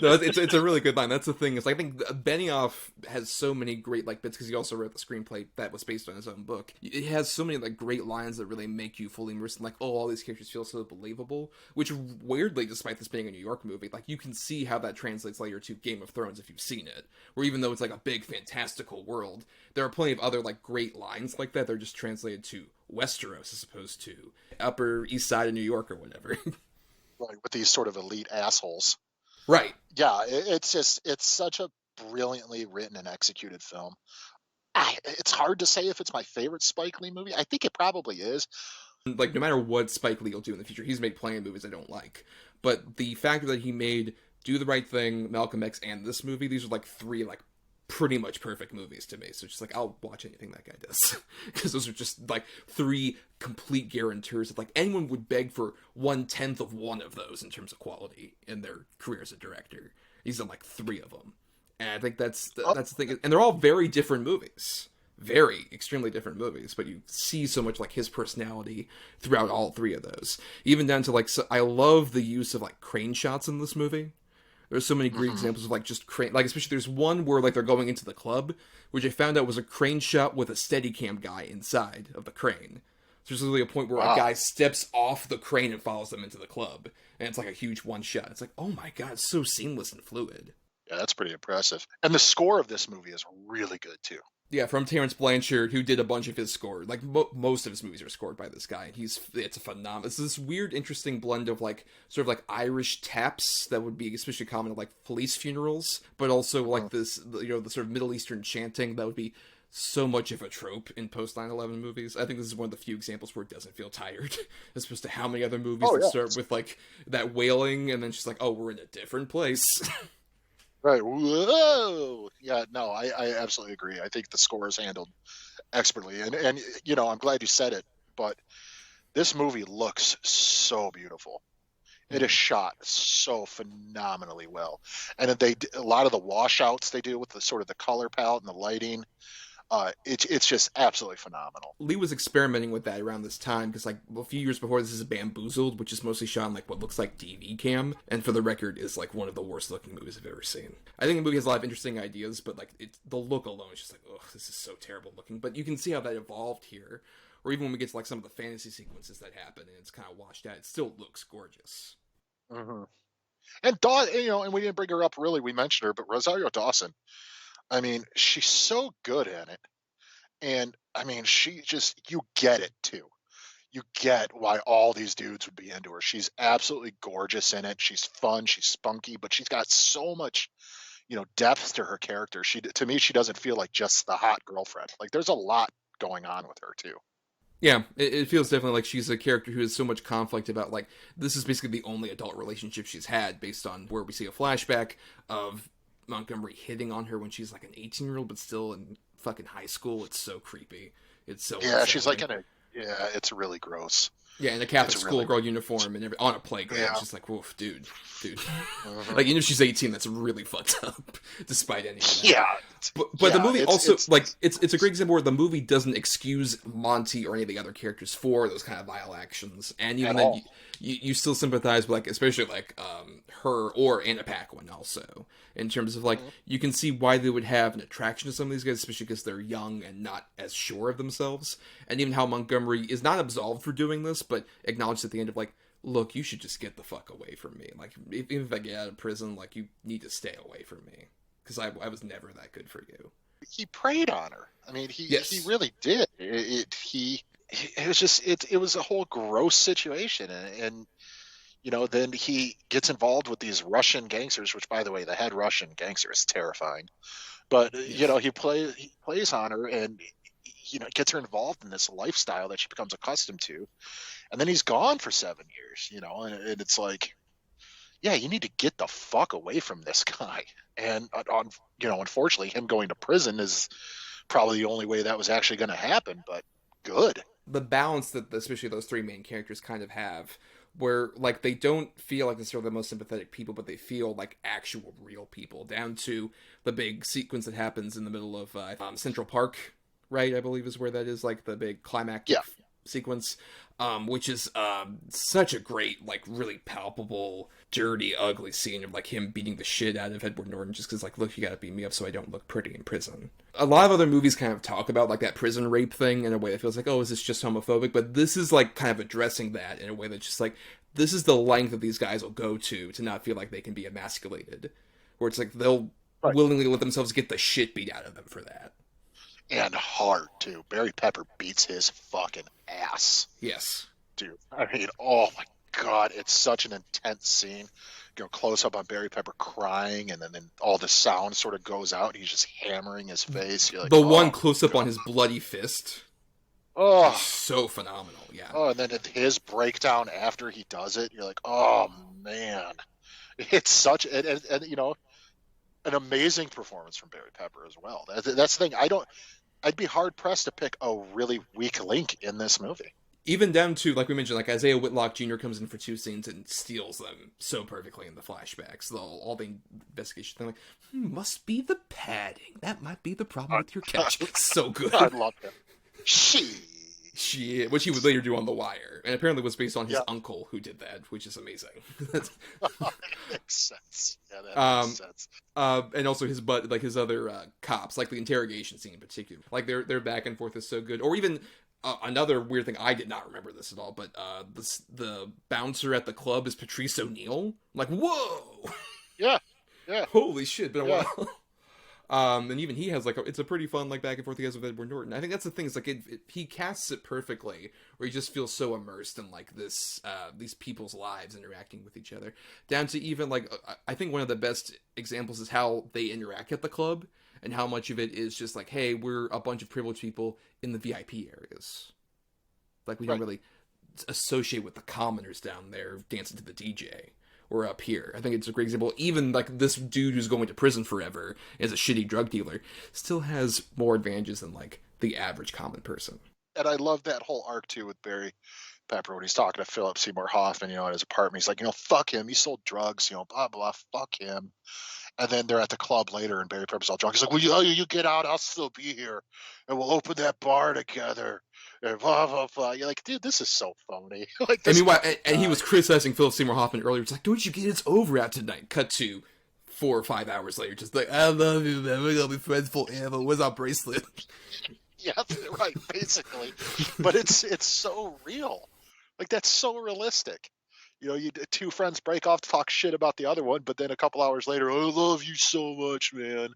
No, it's a really good line. That's the thing. Is I think Benioff has so many great, like, bits, because he also wrote the screenplay that was based on his own book. It has so many, like, great lines that really make you fully immersed in, like, oh, all these characters feel so believable. Which, weirdly, despite this being a New York movie, like, you can see how that translates later to Game of Thrones if you've seen it. Where even though it's, like, a big, fantastical world, there are plenty of other, like, great lines like that. They're just translated to Westeros as opposed to Upper East Side of New York or whatever. Right, with these sort of elite assholes. Right. Yeah, it's such a brilliantly written and executed film. It's hard to say if it's my favorite Spike Lee movie. I think it probably is. Like, no matter what Spike Lee will do in the future, he's made plenty of movies I don't like. But the fact that he made Do the Right Thing, Malcolm X, and this movie, these are, like, three, like, pretty much perfect movies to me. So it's just like, I'll watch anything that guy does. Because those are just, like, three complete guarantors that, like, anyone would beg for 1/10 of one of those in terms of quality in their career as a director. He's done, like, three of them. And I think that's the thing. And they're all very different movies. Very, extremely different movies. But you see so much, like, his personality throughout all three of those. Even down to, like, I love the use of, like, crane shots in this movie. There's so many great examples of, like, just crane, like, especially there's one where, like, they're going into the club, which I found out was a crane shot with a Steadicam guy inside of the crane. So there's literally a point where a guy steps off the crane and follows them into the club, and it's like a huge one shot. It's like, oh my god, it's so seamless and fluid. Yeah, that's pretty impressive. And the score of this movie is really good too. Yeah, from Terrence Blanchard, who did a bunch of his score. Like, most of his movies are scored by this guy. It's a phenomenal. It's this weird, interesting blend of, like, sort of, like, Irish taps that would be especially common at, like, police funerals, but also, like, this, the sort of Middle Eastern chanting that would be so much of a trope in post 9/11 movies. I think this is one of the few examples where it doesn't feel tired, as opposed to how many other movies that start with, like, that wailing, and then just like, oh, we're in a different place. Right. Whoa. Yeah, no, I absolutely agree. I think the score is handled expertly. And I'm glad you said it, but this movie looks so beautiful. It is shot so phenomenally well. And a lot of the washouts they do with the sort of the color palette and the lighting, it's just absolutely phenomenal. Lee was experimenting with that around this time, because, like, a few years before, this is Bamboozled, which is mostly shot on, like, what looks like DV cam, and for the record is, like, one of the worst looking movies I've ever seen. I think the movie has a lot of interesting ideas, but, like, the look alone is just like, ugh, this is so terrible looking. But you can see how that evolved here, or even when we get to, like, some of the fantasy sequences that happen and it's kind of washed out, it still looks gorgeous. Mm-hmm. And and we didn't bring her up really. We mentioned her, but Rosario Dawson. I mean, she's so good in it, and I mean, you get it too. You get why all these dudes would be into her. She's absolutely gorgeous in it. She's fun. She's spunky, but she's got so much, depth to her character. To me, she doesn't feel like just the hot girlfriend. Like, there's a lot going on with her too. Yeah, it feels definitely like she's a character who has so much conflict about, like, this is basically the only adult relationship she's had, based on where we see a flashback of Montgomery hitting on her when she's like an 18-year-old, but still in fucking high school. It's so creepy. It's so Yeah, she's like unsettling. it's really gross. Yeah, in a Catholic It's really schoolgirl uniform and on a playground. Yeah. It's just like, woof, dude. Like, even if she's 18, that's really fucked up, despite any of that. Yeah. But the movie it's it's a great example where the movie doesn't excuse Monty or any of the other characters for those kind of vile actions. And even then, you still sympathize with, like, especially, like, her or Anna Paquin also. In terms of, like, you can see why they would have an attraction to some of these guys, especially because they're young and not as sure of themselves. And even how Montgomery is not absolved for doing this, but acknowledged at the end of, like, look, you should just get the fuck away from me. Like, even if I get out of prison, like, you need to stay away from me. Because I was never that good for you. He preyed on her. I mean, he really did. It was a whole gross situation. And you know, then he gets involved with these Russian gangsters, which, by the way, the head Russian gangster is terrifying. But, you know, he plays on her and, you know, gets her involved in this lifestyle that she becomes accustomed to. And then he's gone for 7 years, you know, and it's like, yeah, you need to get the fuck away from this guy. And, you know, unfortunately, him going to prison is probably the only way that was actually going to happen, but good. The balance that especially those three main characters kind of have, where, like, they don't feel like they're the most sympathetic people, but they feel like actual real people, down to the big sequence that happens in the middle of Central Park, right, I believe is where that is, like, the big climactic sequence, which is such a great, like, really palpable, dirty, ugly scene of, like, him beating the shit out of Edward Norton just because, like, look, you gotta beat me up so I don't look pretty in prison. A lot of other movies kind of talk about, like, that prison rape thing in a way that feels like, oh, is this just homophobic? But this is, like, kind of addressing that in a way that's just, like, this is the length that these guys will go to not feel like they can be emasculated. Where it's like, they'll willingly let themselves get the shit beat out of them for that. And hard, too. Barry Pepper beats his fucking ass. Yes. Dude, I mean, oh my God, it's such an intense scene. You know, close up on Barry Pepper crying, and then all the sound sort of goes out, and he's just hammering his face. You're like, the one close up on his bloody fist. Oh, so phenomenal, yeah. Oh, and then his breakdown after he does it, you're like, oh man, it's such and you know, an amazing performance from Barry Pepper as well. That's the thing. I'd be hard pressed to pick a really weak link in this movie. Even down to, like we mentioned, like Isaiah Whitlock Jr. comes in for 2 scenes and steals them so perfectly in the flashbacks. All the investigation thing, like, must be the padding. That might be the problem with your catch. So good. I love him. Which he would later do on The Wire, and apparently was based on his uncle who did that, which is amazing. That makes sense. Yeah, that makes sense. And also his other cops, like the interrogation scene in particular, like their back and forth is so good. Or even another weird thing, I did not remember this at all, but the bouncer at the club is Patrice O'Neill. Like, whoa! Yeah. Holy shit! Been a while. And even he has, like, it's a pretty fun, like, back and forth he has with Edward Norton. I think that's the thing, is, like, he casts it perfectly, where he just feels so immersed in, like, these people's lives interacting with each other. Down to even, like, I think one of the best examples is how they interact at the club, and how much of it is just, like, hey, we're a bunch of privileged people in the VIP areas. Like, we don't really associate with the commoners down there dancing to the DJ. Or up here. I think it's a great example. Even, like, this dude who's going to prison forever as a shitty drug dealer still has more advantages than, like, the average common person. And I love that whole arc, too, with Barry Pepper when he's talking to Philip Seymour Hoffman, you know, at his apartment. He's like, you know, fuck him. He sold drugs, you know, blah, blah, fuck him. And then they're at the club later, and Barry Pepper's all drunk. He's like, well, you get out, I'll still be here. And we'll open that bar together. And blah, blah, blah. You're like, dude, this is so phony. Like, I mean, and he was criticizing Philip Seymour Hoffman earlier. It's like, don't you get it's over after tonight? Cut to 4 or 5 hours later, just like, I love you, man. We're going to be friends forever. Where's our bracelet? Yeah, right, basically. But it's so real. Like, that's so realistic. You know, two friends break off to talk shit about the other one, but then a couple hours later, I love you so much, man.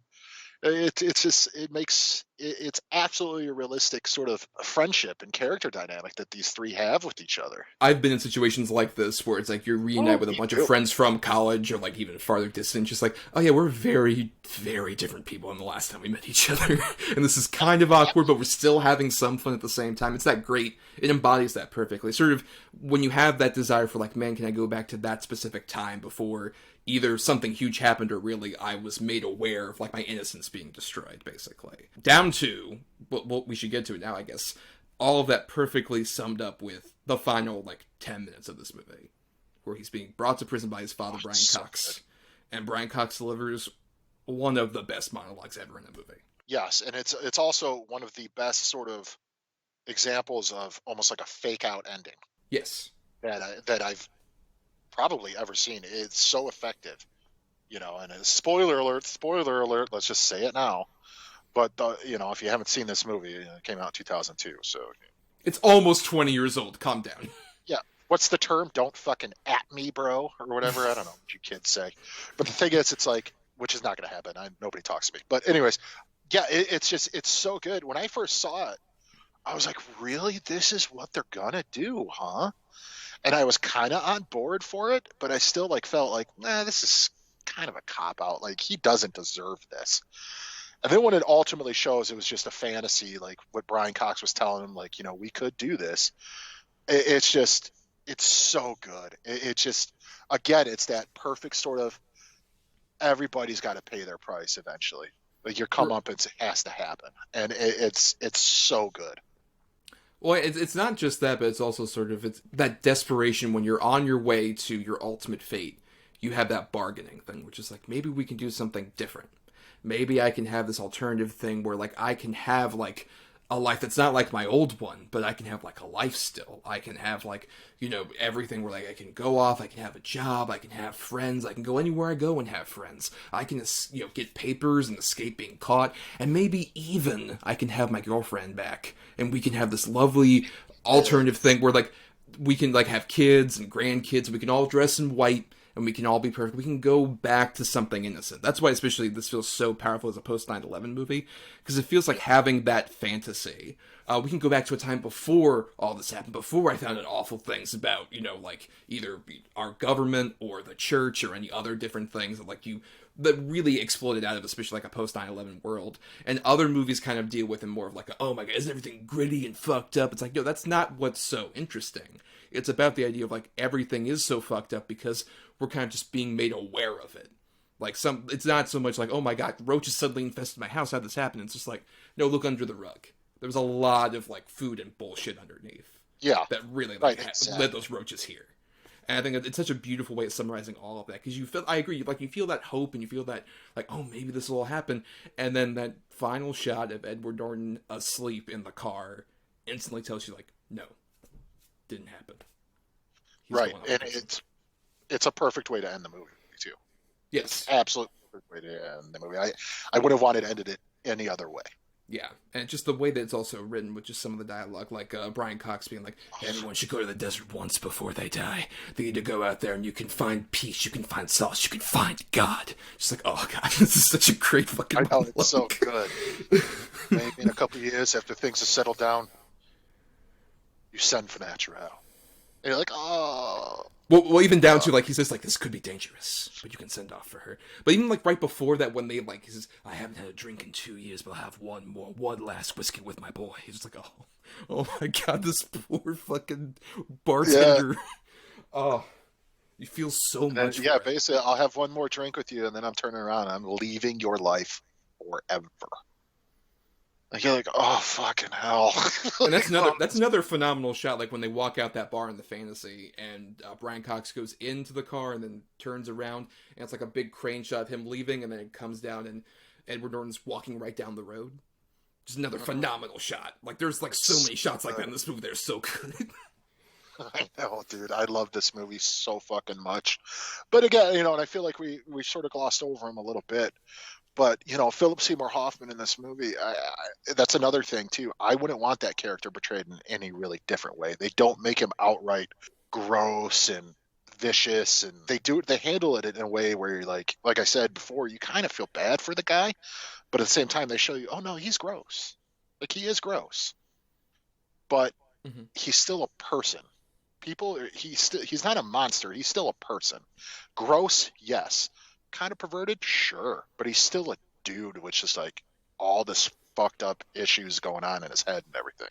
It's absolutely a realistic sort of friendship and character dynamic that these three have with each other. I've been in situations like this where it's like you're reunited with a bunch of friends from college or like even farther distance, just like, oh yeah, we're very, very different people than the last time we met each other. And this is kind of awkward, but we're still having some fun at the same time. It's that great. It embodies that perfectly. Sort of when you have that desire for like, man, can I go back to that specific time before either something huge happened or really I was made aware of, like, my innocence being destroyed, basically. Down to, what we should get to it now, I guess, all of that perfectly summed up with the final, like, 10 minutes of this movie, where he's being brought to prison by his father, Brian Cox. And Brian Cox delivers one of the best monologues ever in a movie. Yes, and it's also one of the best sort of examples of almost like a fake out ending. Yes. That I've probably ever seen. It's so effective, you know. And spoiler alert. Let's just say it now. But you know, if you haven't seen this movie, it came out in 2002, so it's almost 20 years old. Calm down. Yeah. What's the term? Don't fucking at me, bro, or whatever. I don't know what you kids say. But the thing is, it's like, which is not going to happen. Nobody talks to me. But anyways, yeah, it's so good. When I first saw it, I was like, really? This is what they're going to do, huh? And I was kind of on board for it, but I still like felt like, this is kind of a cop-out. Like, he doesn't deserve this. And then when it ultimately shows it was just a fantasy, like what Brian Cox was telling him, like, you know, we could do this. It's so good. It just, again, it's that perfect sort of, everybody's got to pay their price eventually. Like, your comeuppance has to happen. And it's so good. Well, it's not just that, but it's also sort of, it's that desperation when you're on your way to your ultimate fate. You have that bargaining thing, which is like, maybe we can do something different. Maybe I can have this alternative thing where, like, I can have, like, a life that's not like my old one, but I can have, like, a life still. I can have, like, you know, everything where, like, I can go off, I can have a job, I can have friends, I can go anywhere I go and have friends. I can, you know, get papers and escape being caught, and maybe even I can have my girlfriend back, and we can have this lovely alternative thing where, like, we can, like, have kids and grandkids, and we can all dress in white, and we can all be perfect. We can go back to something innocent. That's why especially this feels so powerful as a post 9/11 movie, because it feels like having that fantasy. We can go back to a time before all this happened, before I found out awful things about, you know, like, either our government or the church or any other different things that, like, that really exploded out of, especially like a post 9/11 world. And other movies kind of deal with it more of like, oh my god, isn't everything gritty and fucked up? It's like, no, that's not what's so interesting. It's about the idea of, like, everything is so fucked up because we're kind of just being made aware of it. Like, it's not so much like, oh my god, roaches suddenly infested my house, how'd this happen? It's just like, no, look under the rug. There was a lot of, like, food and bullshit underneath. Yeah. That really, like, led those roaches here. And I think it's such a beautiful way of summarizing all of that, because you feel, I agree, like, you feel that hope and you feel that, like, oh, maybe this will all happen. And then that final shot of Edward Norton asleep in the car instantly tells you, like, no, didn't happen. Right. And it's a perfect way to end the movie, too. Yes. Absolutely perfect way to end the movie. I would have wanted to end it any other way. Yeah, and just the way that it's also written with just some of the dialogue, like Brian Cox being like, everyone should go to the desert once before they die. They need to go out there and you can find peace, you can find solace, you can find God. Just like, oh god, this is such a great fucking monologue. It's so good. Maybe in a couple of years, after things have settled down, you send for Natural. And you're like, oh... Well, even down to, like, he says, like, this could be dangerous, but you can send off for her. But even, like, right before that, when they, like, he says, I haven't had a drink in 2 years, but I'll have one last whiskey with my boy. He's just like, oh my god, this poor fucking bartender. Yeah. Oh, you feel so much. Yeah, basically, I'll have one more drink with you, and then I'm turning around, and I'm leaving your life forever. And you're like, oh, fucking hell. And that's another phenomenal shot, like when they walk out that bar in the fantasy, and Brian Cox goes into the car and then turns around, and it's like a big crane shot of him leaving, and then it comes down, and Edward Norton's walking right down the road. Just another phenomenal shot. Like, there's, like, so many shots like that in this movie. They're so good. I know, dude. I love this movie so fucking much. But again, you know, and I feel like we sort of glossed over him a little bit. But, you know, Philip Seymour Hoffman in this movie, that's another thing, too. I wouldn't want that character portrayed in any really different way. They don't make him outright gross and vicious, and they handle it in a way where you're like I said before, you kind of feel bad for the guy, but at the same time, they show you, oh, no, he's gross. Like, he is gross. But he's still a person. He's not a monster. He's still a person. Gross, yes. Kind of perverted, sure, but he's still a dude with just like all this fucked up issues going on in his head and everything.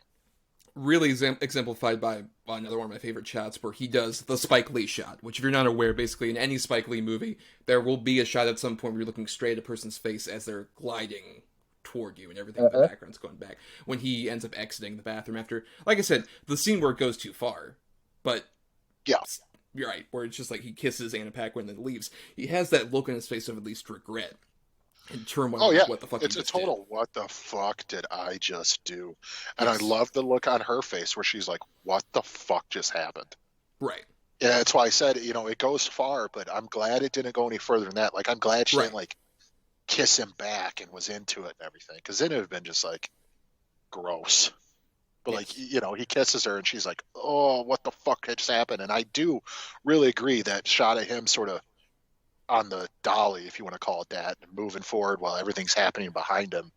really exemplified by another one of my favorite shots where he does the Spike Lee shot, which if you're not aware, basically in any Spike Lee movie, there will be a shot at some point where you're looking straight at a person's face as they're gliding toward you and everything in the background's going back. When he ends up exiting the bathroom after, like I said, the scene where it goes too far, but yeah, you're right, where it's just like he kisses Anna Paquin and then leaves. He has that look on his face of at least regret and turmoil. Oh yeah, what the fuck it's a total did. what the fuck did I just do? And I love the look on her face where she's like, what the fuck just happened? Right. Yeah, that's why I said, it goes far, but I'm glad it didn't go any further than that. Like, I'm glad she didn't like kiss him back and was into it and everything, because then it would have been just like gross. But like, he kisses her and she's like, oh, what the fuck just happened? And I do really agree that shot of him sort of on the dolly, if you want to call it that, and moving forward while everything's happening behind him,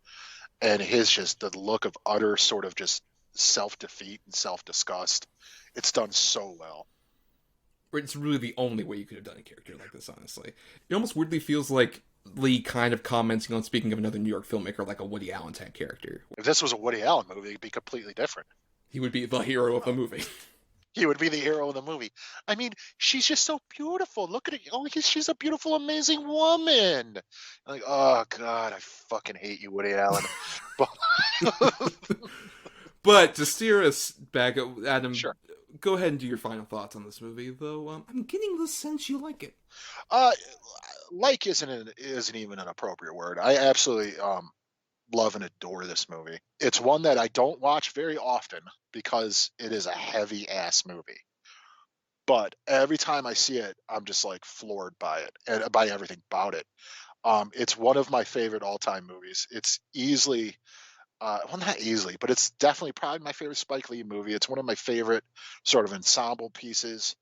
and his just the look of utter sort of just self-defeat and self-disgust. It's done so well. It's really the only way you could have done a character like this, honestly. It almost weirdly feels like Lee kind of commenting on, speaking of another New York filmmaker, like a Woody Allen type character. If this was a Woody Allen movie, it'd be completely different. He would be the hero of the movie. He would be the hero of the movie. I mean, she's just so beautiful. Look at it. Oh, she's a beautiful, amazing woman. Like, oh, God, I fucking hate you, Woody Allen. But to steer us back, Adam, sure. Go ahead and do your final thoughts on this movie, though I'm getting the sense you like it. Like isn't even an appropriate word. I absolutely love and adore this movie. It's one that I don't watch very often because it is a heavy ass movie. But every time I see it, I'm just like floored by it and by everything about it. It's one of my favorite all-time movies. It's easily, well, not easily, but it's definitely probably my favorite Spike Lee movie. It's one of my favorite sort of ensemble pieces.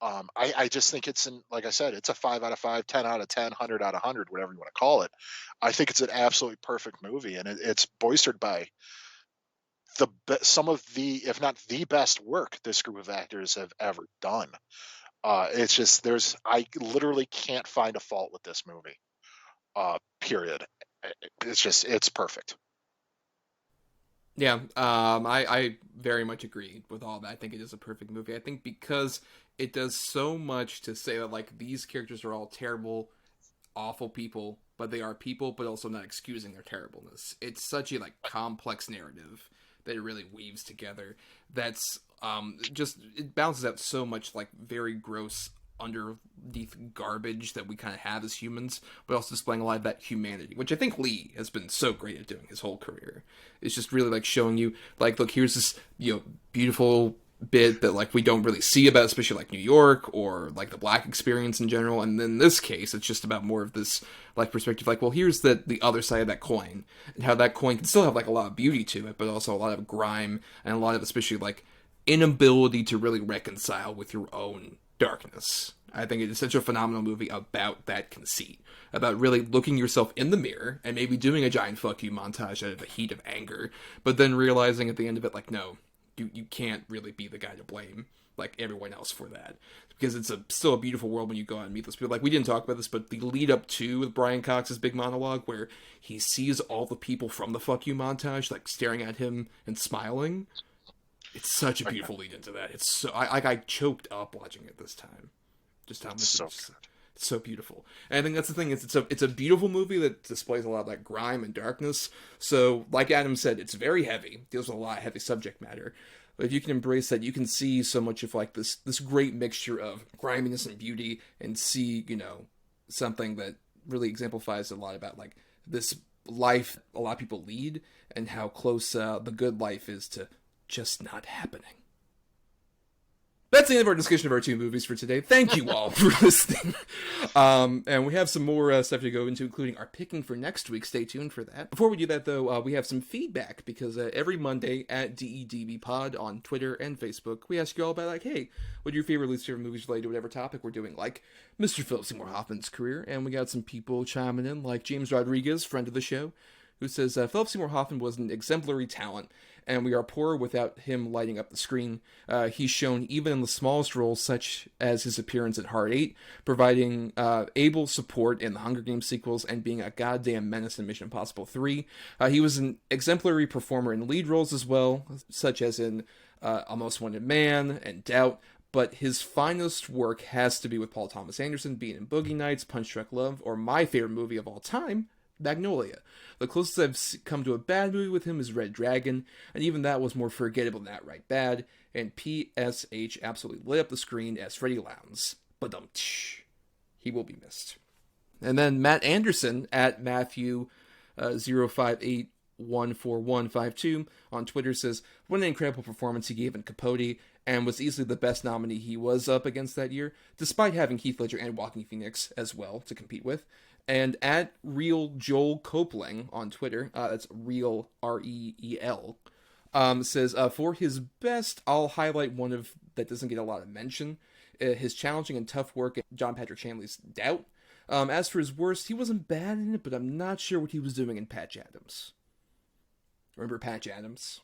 I just think like I said, it's a 5 out of 5, 10 out of 10, 100 out of 100, whatever you want to call it. I think it's an absolutely perfect movie, and it's bolstered by some of the, if not the best work this group of actors have ever done. It's just, I literally can't find a fault with this movie, period. It's perfect. Yeah, I very much agree with all that. I think it is a perfect movie. I think because it does so much to say that, like, these characters are all terrible, awful people, but they are people, but also not excusing their terribleness. It's such a, like, complex narrative that it really weaves together. That's, it balances out so much, like, very gross, underneath garbage that we kind of have as humans, but also displaying a lot of that humanity, which I think Lee has been so great at doing his whole career. It's just really like showing you, like, look, here's this, beautiful bit that, like, we don't really see about, especially like New York or like the black experience in general. And then in this case, it's just about more of this, like, perspective, like, well, here's the other side of that coin, and how that coin can still have, like, a lot of beauty to it, but also a lot of grime and a lot of, especially, like, inability to really reconcile with your own darkness. I think it is such a phenomenal movie about that conceit, about really looking yourself in the mirror and maybe doing a giant fuck you montage out of the heat of anger, but then realizing at the end of it, like, no, you can't really be the guy to blame, like, everyone else for that, because it's still a beautiful world when you go out and meet those people. Like, we didn't talk about this, but the lead up to with Brian Cox's big monologue where he sees all the people from the fuck you montage, like, staring at him and smiling. It's such a beautiful lead into that. It's so I choked up watching it this time. Just how much it's so beautiful. And I think that's the thing. It's a beautiful movie that displays a lot of that grime and darkness. So, like Adam said, it's very heavy. Deals with a lot of heavy subject matter. But if you can embrace that, you can see so much of, like, this great mixture of griminess and beauty, and see, something that really exemplifies a lot about, like, this life a lot of people lead, and how close the good life is to just not happening. That's the end of our discussion of our two movies for today. Thank you all for listening. And we have some more stuff to go into, including our picking for next week. Stay tuned for that. Before we do that, though, we have some feedback, because every Monday at DEDBpod on Twitter and Facebook, we ask you all about, like, hey, what are your favorite, least favorite movies related to whatever topic we're doing, like Mr. Philip Seymour Hoffman's career. And we got some people chiming in, like James Rodriguez, friend of the show, who says, Philip Seymour Hoffman was an exemplary talent, and we are poor without him lighting up the screen. He's shown even in the smallest roles, such as his appearance at Hard 8, providing able support in the Hunger Games sequels, and being a goddamn menace in Mission Impossible 3. He was an exemplary performer in lead roles as well, such as in A Most Wanted Man and Doubt, but his finest work has to be with Paul Thomas Anderson, being in Boogie Nights, Punch Drunk Love, or my favorite movie of all time, Magnolia. The closest I've come to a bad movie with him is Red Dragon, and even that was more forgettable than outright bad, and PSH absolutely lit up the screen as Freddie Lowndes. But he will be missed. And then Matt Anderson at Matthew 058141152 on Twitter says, what an incredible performance he gave in Capote, and was easily the best nominee he was up against that year, despite having Heath Ledger and Joaquin Phoenix as well to compete with. And at Real Joel Copeling on Twitter, that's Real REEL, says, for his best, I'll highlight one of that doesn't get a lot of mention, his challenging and tough work at John Patrick Shanley's Doubt. As for his worst, he wasn't bad in it, but I'm not sure what he was doing in Patch Adams. Remember Patch Adams?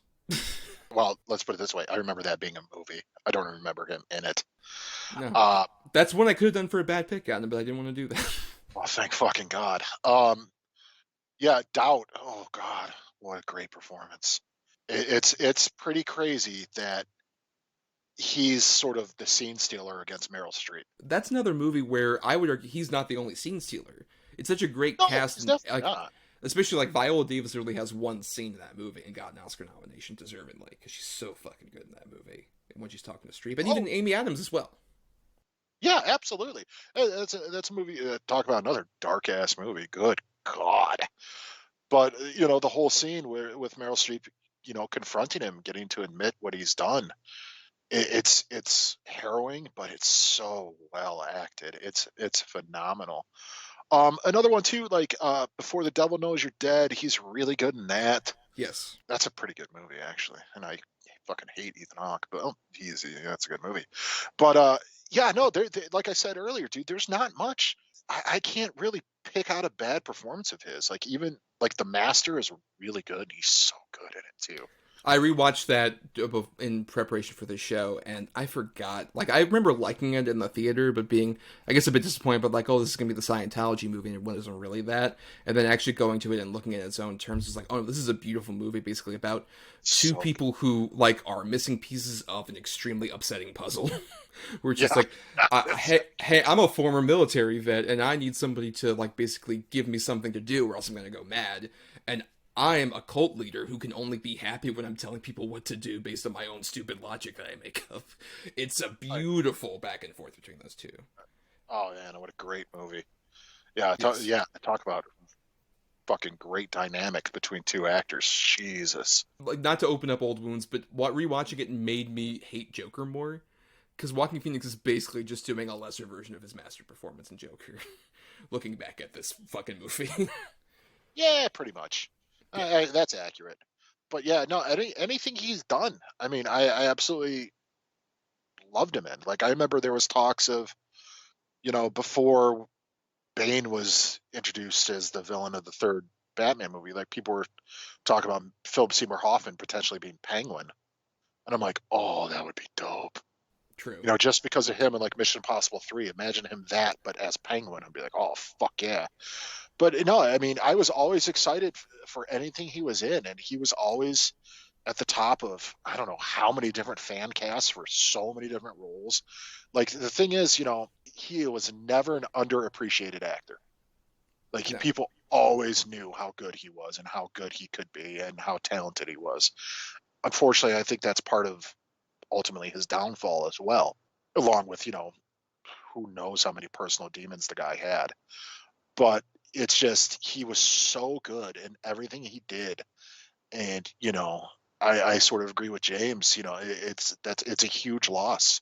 Well, let's put it this way. I remember that being a movie. I don't remember him in it. No. That's one I could have done for a bad pick on him, but I didn't want to do that. Well, thank fucking God. Yeah, Doubt. Oh God, what a great performance. It's pretty crazy that he's sort of the scene stealer against Meryl Streep. That's another movie where I would argue he's not the only scene stealer. It's such a great cast. He's definitely not. Especially, like, Viola Davis really has one scene in that movie and got an Oscar nomination deservedly, because she's so fucking good in that movie when she's talking to Streep. And even Amy Adams as well. Yeah, absolutely. That's a movie. Talk about another dark-ass movie. Good God. But, the whole scene with Meryl Streep, confronting him, getting to admit what he's done, it's harrowing, but it's so well acted. It's phenomenal. Another one too, like Before the Devil Knows You're Dead. He's really good in that. Yes, that's a pretty good movie actually, and I fucking hate Ethan Hawke, but that's a good movie. But yeah, no, like I said earlier, dude, there's not much. I can't really pick out a bad performance of his. Like even like The Master is really good. He's so good in it too. I rewatched that in preparation for this show, and I forgot. Like, I remember liking it in the theater, but being, I guess, a bit disappointed, but like, oh, this is going to be the Scientology movie, and it wasn't really that. And then actually going to it and looking at its own terms is like, oh, this is a beautiful movie, basically about two people who, like, are missing pieces of an extremely upsetting puzzle. We're just like, hey, I'm a former military vet, and I need somebody to, like, basically give me something to do, or else I'm going to go mad. And I am a cult leader who can only be happy when I'm telling people what to do based on my own stupid logic that I make up. It's a beautiful back and forth between those two. Oh man, what a great movie! Yeah, talk about fucking great dynamic between two actors. Jesus. Like, not to open up old wounds, but rewatching it made me hate Joker more, because Joaquin Phoenix is basically just doing a lesser version of his master performance in Joker. Looking back at this fucking movie. Yeah, pretty much. That's accurate. But yeah, no, anything he's done, I mean, I absolutely loved him in. Like, I remember there was talks of, before Bane was introduced as the villain of the third Batman movie, like, people were talking about Philip Seymour Hoffman potentially being Penguin. And I'm like, oh, that would be dope. True. Just because of him in, like, Mission Impossible 3, imagine him that, but as Penguin. I'd be like, oh, fuck yeah. But no, I mean, I was always excited for anything he was in, and he was always at the top of, I don't know how many different fan casts for so many different roles. Like, the thing is, he was never an underappreciated actor. Like, people always knew how good he was and how good he could be and how talented he was. Unfortunately, I think that's part of ultimately his downfall as well, along with, who knows how many personal demons the guy had. But it's just, he was so good in everything he did. And, I sort of agree with James, it's a huge loss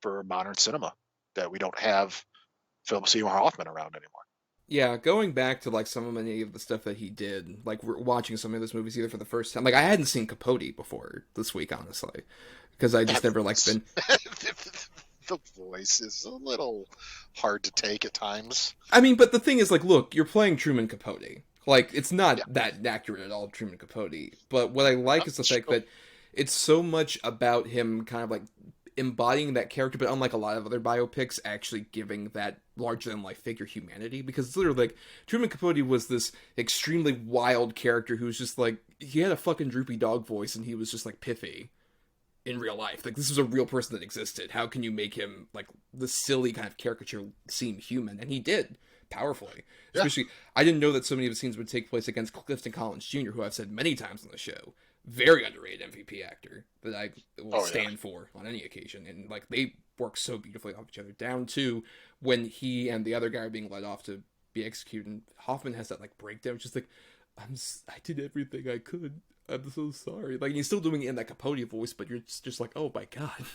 for modern cinema that we don't have Philip Seymour Hoffman around anymore. Yeah, going back to, like, many of the stuff that he did, like, we're watching some of those movies either for the first time. Like, I hadn't seen Capote before this week, honestly, because I just never, like, been... The voice is a little hard to take at times. I mean, but the thing is, like, look, you're playing Truman Capote. Like, it's not that accurate at all, Truman Capote. But what I like is the fact that it's so much about him kind of like embodying that character, but unlike a lot of other biopics, actually giving that larger-than-life figure humanity. Because it's literally like, Truman Capote was this extremely wild character who was just like, he had a fucking droopy dog voice, and he was just like piffy in real life. Like, this was a real person that existed. How can you make him, like, the silly kind of caricature seem human? And he did. Powerfully. Yeah. Especially, I didn't know that so many of the scenes would take place against Clifton Collins Jr., who I've said many times on the show. Very underrated MVP actor that I will stand for on any occasion. And, like, they work so beautifully off each other, down to when he and the other guy are being led off to be executed. And Hoffman has that, like, breakdown, just like, I did everything I could. I'm so sorry. Like, he's still doing it in that Capote voice, but you're just like, oh my god.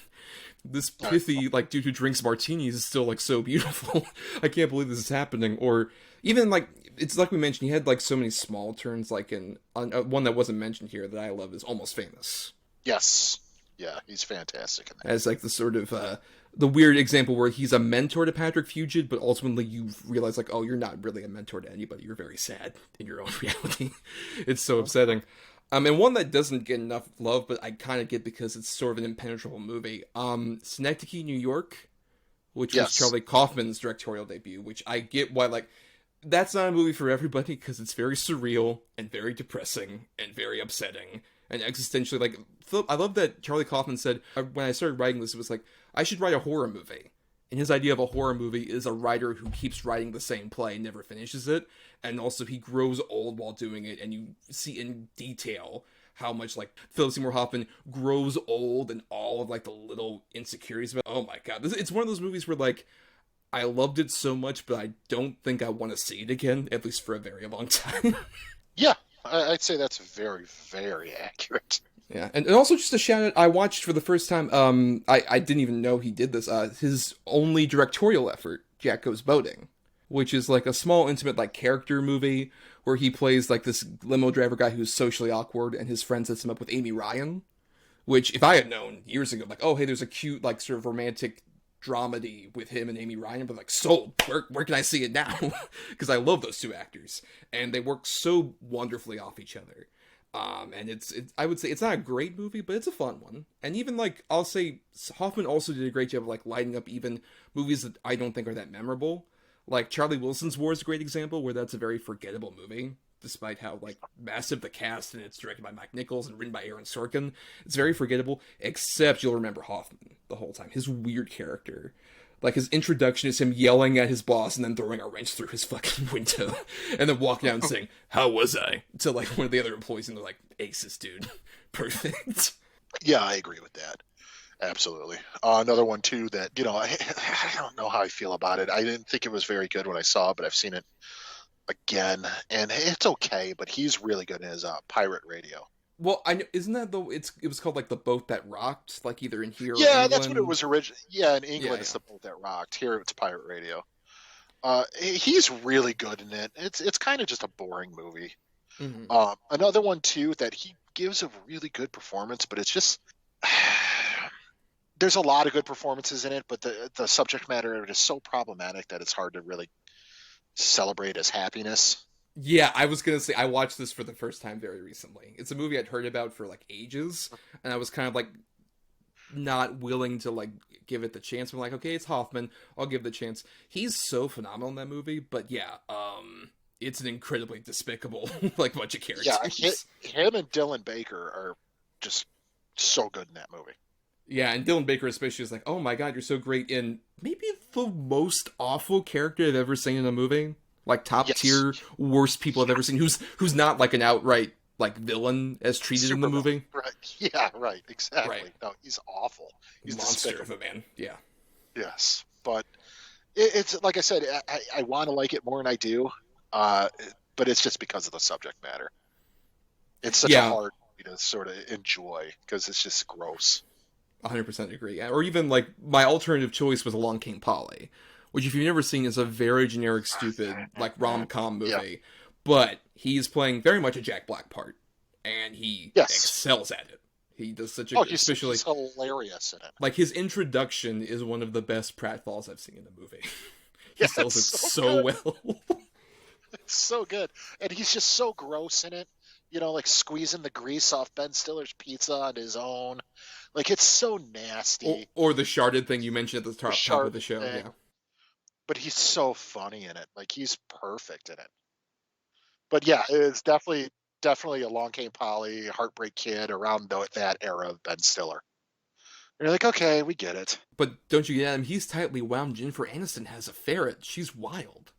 This pithy, like, dude who drinks martinis is still, like, so beautiful. I can't believe this is happening. Or, even, like, it's like we mentioned, he had, like, so many small turns, like, in one that wasn't mentioned here that I love is Almost Famous. Yes. Yeah, he's fantastic in that. As, like, the sort of, the weird example where he's a mentor to Patrick Fugit, but ultimately you realize, like, oh, you're not really a mentor to anybody. You're very sad in your own reality. It's so upsetting. And one that doesn't get enough love, but I kind of get because it's sort of an impenetrable movie. Synecdoche, New York, which was Charlie Kaufman's directorial debut, which I get why, like, that's not a movie for everybody because it's very surreal and very depressing and very upsetting and existentially, like, I love that Charlie Kaufman said, when I started writing this, it was like, I should write a horror movie. And his idea of a horror movie is a writer who keeps writing the same play and never finishes it. And also he grows old while doing it, and you see in detail how much, like, Philip Seymour Hoffman grows old and all of, like, the little insecurities about it. Oh my god. It's one of those movies where, like, I loved it so much, but I don't think I want to see it again, at least for a very long time. Yeah, I'd say that's very, very accurate. Yeah, and also just a shout out, I watched for the first time, I didn't even know he did this, his only directorial effort, Jack Goes Boating, which is like a small, intimate, like, character movie where he plays, like, this limo driver guy who's socially awkward, and his friend sets him up with Amy Ryan, which, if I had known years ago, like, oh, hey, there's a cute, like, sort of romantic dramedy with him and Amy Ryan, but, like, sold, where can I see it now? Because I love those two actors, and they work so wonderfully off each other. And it's I would say it's not a great movie, but it's a fun one. And even, like, I'll say Hoffman also did a great job of, like, lighting up even movies that I don't think are that memorable. Like, Charlie Wilson's War is a great example where that's a very forgettable movie, despite how, like, massive the cast, and it's directed by Mike Nichols and written by Aaron Sorkin. It's very forgettable, except you'll remember Hoffman the whole time. His weird character. Like, his introduction is him yelling at his boss and then throwing a wrench through his fucking window. And then walking out and saying, how was I? To, like, one of the other employees, and they're like, aces, dude. Perfect. Yeah, I agree with that. Absolutely. Another one, too, that, you know, I don't know how I feel about it. I didn't think it was very good when I saw it, but I've seen it again. And it's okay, but he's really good in his Pirate Radio. Well, I know, isn't that it was called, like, The Boat That Rocked, like, either in here or Yeah, England? That's what it was originally. Yeah, in England, Yeah. It's The Boat That Rocked. Here, it's Pirate Radio. He's really good in it. It's kind of just a boring movie. Mm-hmm. Another one, too, that he gives a really good performance, but it's just... There's a lot of good performances in it, but the subject matter of it is so problematic that it's hard to really celebrate as happiness. Yeah, I was gonna say, I watched this for the first time very recently. It's a movie I'd heard about for, like, ages, and I was kind of, like, not willing to, like, give it the chance. I'm like, okay, it's Hoffman, I'll give it the chance. He's so phenomenal in that movie, but yeah, it's an incredibly despicable, like, bunch of characters. Yeah, him and Dylan Baker are just so good in that movie. Yeah, and Dylan Baker especially is like, oh my god, you're so great in maybe the most awful character I've ever seen in a movie. Like, top tier, worst people I've ever seen, who's not, like, an outright, like, villain as treated in the movie. Right. Yeah, right, exactly. Right. No, he's awful. He's monster despicable. of a man, yeah. Yes, but it's like I said, I want to like it more than I do, but it's just because of the subject matter. It's such a hard movie to sort of enjoy, because it's just gross. 100% agree. Yeah. Or even, like, my alternative choice was Along Came Polly, which, if you've never seen, is a very generic, stupid, like, rom-com movie. Yeah. But he's playing very much a Jack Black part, and he excels at it. He does such a he's hilarious in it. Like, his introduction is one of the best pratfalls I've seen in a movie. He sells it so well. so good. And he's just so gross in it. Like squeezing the grease off Ben Stiller's pizza on his own. Like, it's so nasty. Or the sharded thing you mentioned at the top of the show. Thing. Yeah. But he's so funny in it. Like, he's perfect in it. But yeah, it's definitely Along Came Polly, Heartbreak Kid, around that era of Ben Stiller. And you're like, okay, we get it. But don't you get him? He's tightly wound. Jennifer Aniston has a ferret. She's wild.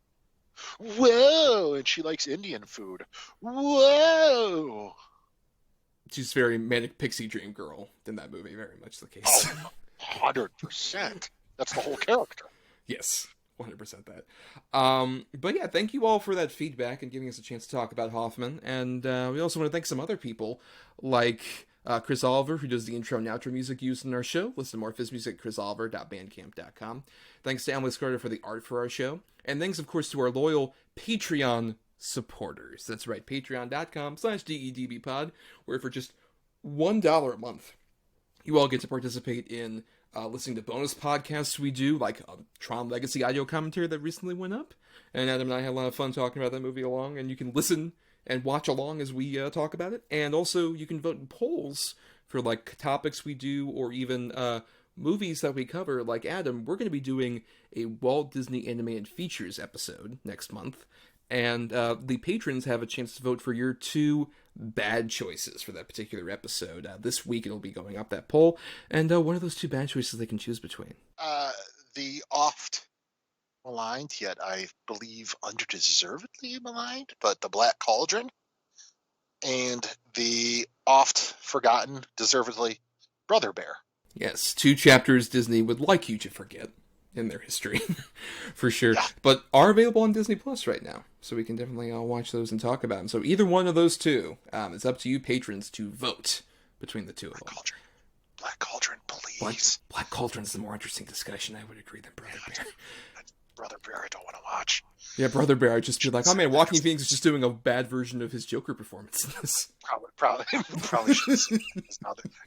Whoa! And she likes Indian food. Whoa! She's very manic pixie dream girl in that movie. Very much the case. 100%. That's the whole character. Yes. 100% that. But yeah, thank you all for that feedback and giving us a chance to talk about Hoffman. And we also want to thank some other people, like Chris Oliver, who does the intro and outro music used in our show. Listen to more of his music at chrisoliver.bandcamp.com. Thanks to Emily Carter for the art for our show. And thanks, of course, to our loyal Patreon supporters. That's right, patreon.com/DEDBpod, where for just $1 a month, you all get to participate in listening to bonus podcasts we do, like Tron Legacy audio commentary that recently went up. And Adam and I had a lot of fun talking about that movie along, and you can listen and watch along as we talk about it. And also, you can vote in polls for, like, topics we do, or even movies that we cover. Like Adam, we're going to be doing a Walt Disney Animated Features episode next month. And the patrons have a chance to vote for your 2 bad choices for that particular episode. This week it'll be going up that poll. And one of those 2 bad choices they can choose between. The oft maligned, yet I believe undeservedly maligned, but The Black Cauldron. And the oft forgotten, deservedly, Brother Bear. Yes, 2 chapters Disney would like you to forget in their history, for sure. Yeah. But are available on Disney Plus right now, so we can definitely watch those and talk about them. So either one of those 2, it's up to you patrons to vote between the 2 of them. Black Cauldron, please. Black Cauldron's the more interesting discussion, I would agree, than Brother Bear. Brother Bear, I don't want to watch. Yeah, Brother Bear, I'd just be like, oh man, Joaquin Phoenix is just doing a bad version of his Joker performance in this. Probably should see this.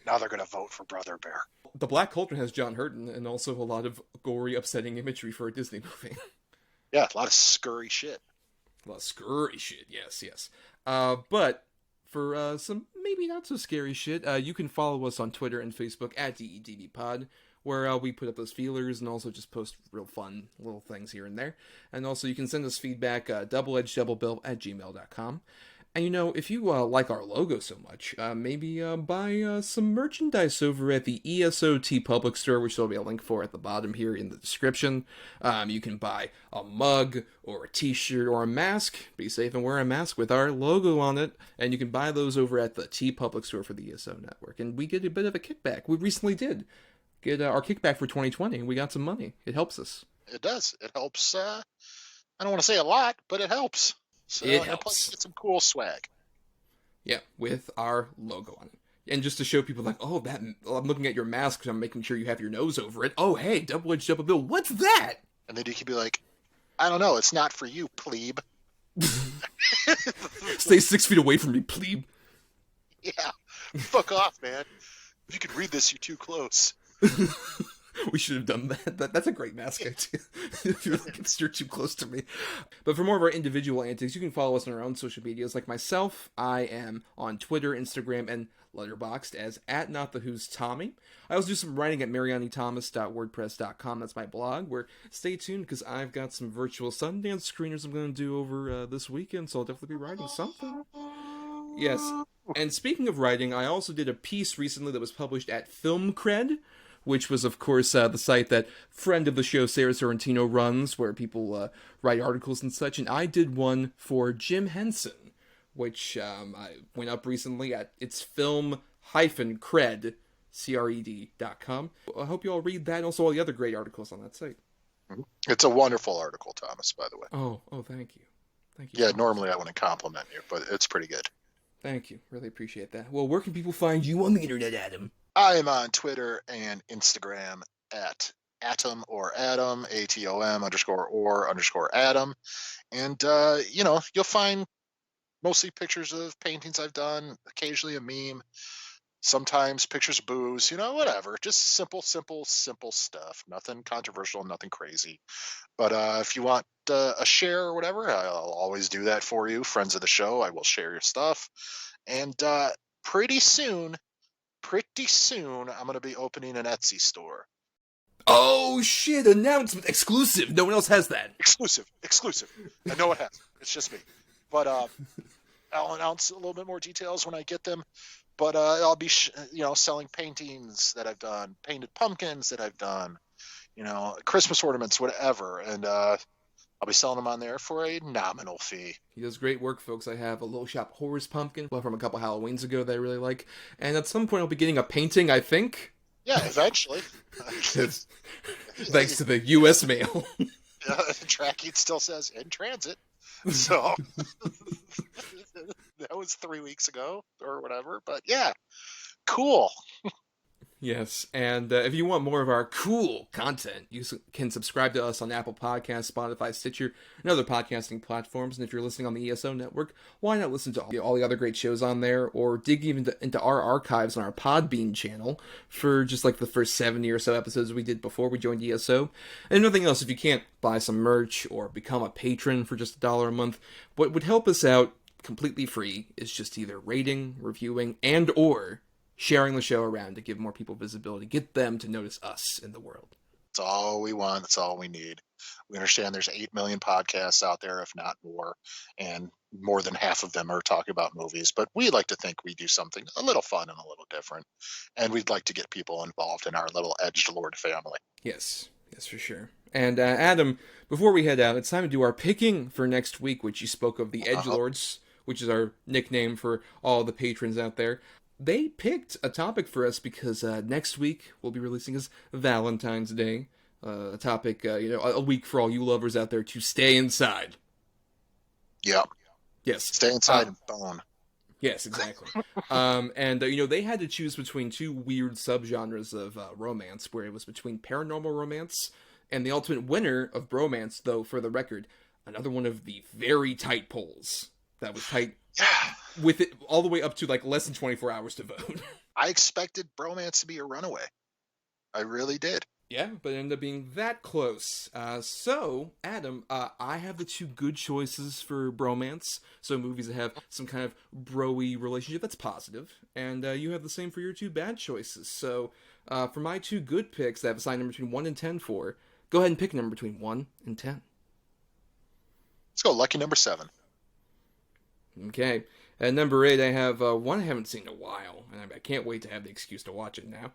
Now they're going to vote for Brother Bear. The Black Cauldron has John Hurton, and also a lot of gory, upsetting imagery for a Disney movie. Yeah, a lot of scurry shit. Yes. But for some maybe not so scary shit, you can follow us on Twitter and Facebook at DEDBpod, where we put up those feelers and also just post real fun little things here and there. And also you can send us feedback, doubleedgeddoublebill@gmail.com. And if you like our logo so much, maybe buy some merchandise over at the ESO TeePublic store, which there'll be a link for at the bottom here in the description. You can buy a mug or a t-shirt or a mask. Be safe and wear a mask with our logo on it. And you can buy those over at the TeePublic store for the ESO network. And we get a bit of a kickback. We recently did get our kickback for 2020, and we got some money. It helps us. It does. It helps. I don't want to say a lot, but it helps. So, it helps. And plus, get some cool swag. Yeah, with our logo on it. And just to show people, like, oh, I'm looking at your mask because I'm making sure you have your nose over it. Oh, hey, double-edged double bill. What's that? And then you can be like, I don't know. It's not for you, plebe. Stay 6 feet away from me, plebe. Yeah. Fuck off, man. If you could read this, you're too close. We should have done that. That's a great mask idea. You're too close to me. But for more of our individual antics, you can follow us on our own social medias. Like myself, I am on Twitter, Instagram, and Letterboxd as @NotTheWho'sTommy. I also do some writing at marianithomas.wordpress.com. That's my blog, where stay tuned because I've got some virtual Sundance screeners I'm going to do over this weekend, so I'll definitely be writing something. Yes. And speaking of writing, I also did a piece recently that was published at Film Cred, which was, of course, the site that friend of the show, Sarah Sorrentino, runs, where people write articles and such. And I did one for Jim Henson, which I went up recently at its film-cred, cred.com. I hope you all read that and also all the other great articles on that site. It's a wonderful article, Thomas, by the way. Oh, thank you. Thank you. Yeah, normally I wouldn't compliment you, but it's pretty good. Thank you. Really appreciate that. Well, where can people find you on the internet, Adam? I am on Twitter and Instagram at Atom or Adam, ATOM_or_Adam. And, you'll find mostly pictures of paintings I've done, occasionally a meme, sometimes pictures of booze, whatever. Just simple stuff. Nothing controversial, nothing crazy. But if you want a share or whatever, I'll always do that for you. Friends of the show, I will share your stuff. And pretty soon, I'm going to be opening an Etsy store. Oh shit, announcement, exclusive. No one else has that. Exclusive. I know it has. It's just me. But I'll announce a little bit more details when I get them. But I'll be, selling paintings that I've done, painted pumpkins that I've done, Christmas ornaments, whatever. And I'll be selling them on there for a nominal fee. He does great work, folks. I have a Little Shop Horrors pumpkin from a couple Halloweens ago that I really like. And at some point I'll be getting a painting, I think. Yeah, eventually. Thanks to the U.S. mail. The tracking still says in transit. So that was 3 weeks ago or whatever. But yeah, cool. Yes, and if you want more of our cool content, you can subscribe to us on Apple Podcasts, Spotify, Stitcher, and other podcasting platforms. And if you're listening on the ESO network, why not listen to all the other great shows on there, or dig even into our archives on our Podbean channel for just like the first 70 or so episodes we did before we joined ESO. And nothing else, if you can't buy some merch or become a patron for just $1 a month, what would help us out completely free is just either rating, reviewing, and or sharing the show around to give more people visibility, get them to notice us in the world. That's all we want. That's all we need. We understand there's 8 million podcasts out there, if not more, and more than half of them are talking about movies. But we like to think we do something a little fun and a little different, and we'd like to get people involved in our little edgelord family. Yes, for sure. And Adam, before we head out, it's time to do our picking for next week, which you spoke of, the edgelords, which is our nickname for all the patrons out there. They picked a topic for us because next week we'll be releasing is Valentine's Day. A topic, a week for all you lovers out there to stay inside. Yep. Yes. Stay inside and bone. Yes, exactly. And they had to choose between two weird subgenres of romance, where it was between paranormal romance and the ultimate winner of bromance, though, for the record, another one of the very tight polls. That was tight. With it all the way up to like less than 24 hours to vote. I expected bromance to be a runaway. I really did. Yeah, but it ended up being that close. So, Adam, I have the two good choices for bromance. So movies that have some kind of bro-y relationship that's positive. And you have the same for your two bad choices. So, for my two good picks that I have assigned number between 1 and 10 for, go ahead and pick a number between 1 and 10. Let's go lucky number 7. Okay. At number 8, I have one I haven't seen in a while, and I can't wait to have the excuse to watch it now.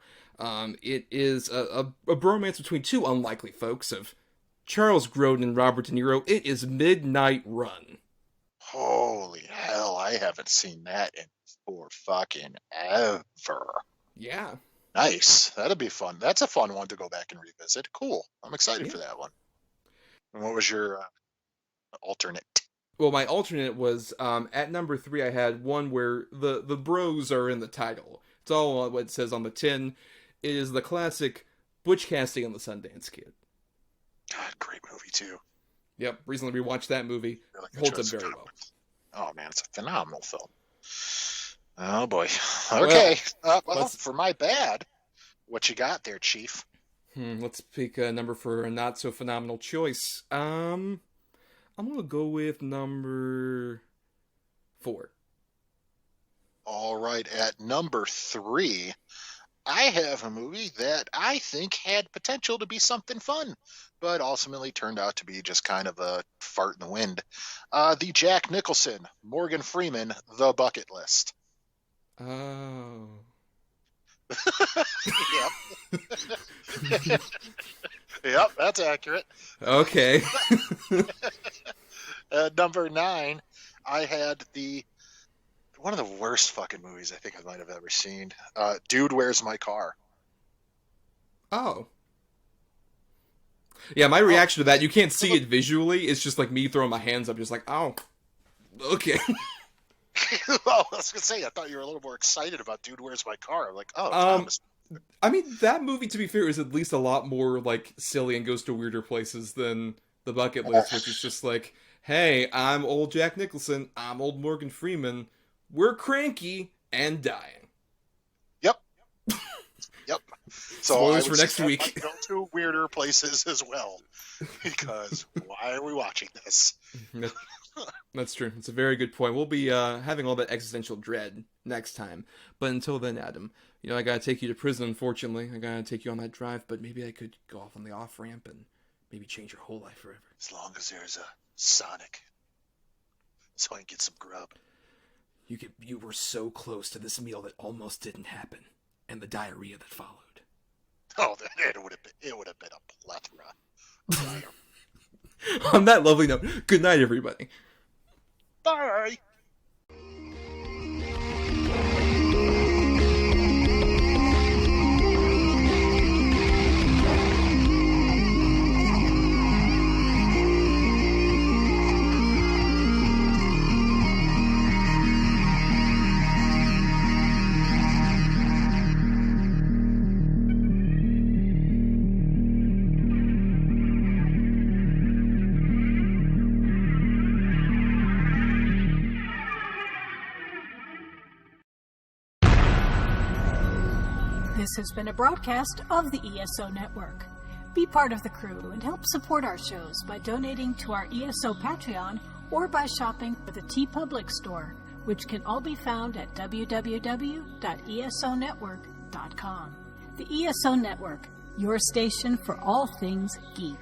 It is a bromance between two unlikely folks of Charles Grodin and Robert De Niro. It is Midnight Run. Holy hell, I haven't seen that in for fucking ever. Yeah. Nice. That'll be fun. That's a fun one to go back and revisit. Cool. I'm excited for that one. And what was your alternate? Well, my alternate was, at number 3, I had one where the bros are in the title. It's all what it says on the tin. It is the classic Butch Cassidy and the Sundance Kid. God, great movie, too. Yep, recently rewatched that movie. Really holds up very well. Oh, man, it's a phenomenal film. Oh, boy. Okay. Well, for my bad, what you got there, Chief? Let's pick a number for a not-so-phenomenal choice. I'm going to go with number 4. All right, at number 3, I have a movie that I think had potential to be something fun, but ultimately turned out to be just kind of a fart in the wind. The Jack Nicholson, Morgan Freeman, The Bucket List. Oh. Yep. Yep, that's accurate. Okay. Number 9, I had one of the worst fucking movies I think I might have ever seen. Dude, Where's My Car? Oh. Yeah, my reaction to that, you can't see it visually. It's just like me throwing my hands up, just like, oh, okay. Well, I was going to say, I thought you were a little more excited about Dude, Where's My Car? I'm like, oh, Thomas. I mean, that movie, to be fair, is at least a lot more, like, silly and goes to weirder places than The Bucket List, which is just like, hey, I'm old Jack Nicholson, I'm old Morgan Freeman, we're cranky and dying. So Spoilers I would for next suggest week. I go to weirder places as well, because why are we watching this? That's true. It's a very good point. We'll be having all that existential dread next time. But until then, Adam, I gotta take you to prison, unfortunately. I gotta take you on that drive, but maybe I could go off on the off-ramp and maybe change your whole life forever. As long as there's a Sonic, so I can get some grub. You were so close to this meal that almost didn't happen, and the diarrhea that followed. Oh, it would have been a plethora. On that lovely note, good night, everybody. Bye. This has been a broadcast of the ESO Network. Be part of the crew and help support our shows by donating to our ESO Patreon or by shopping at the TeePublic store, which can all be found at www.esonetwork.com. The ESO Network, your station for all things geek.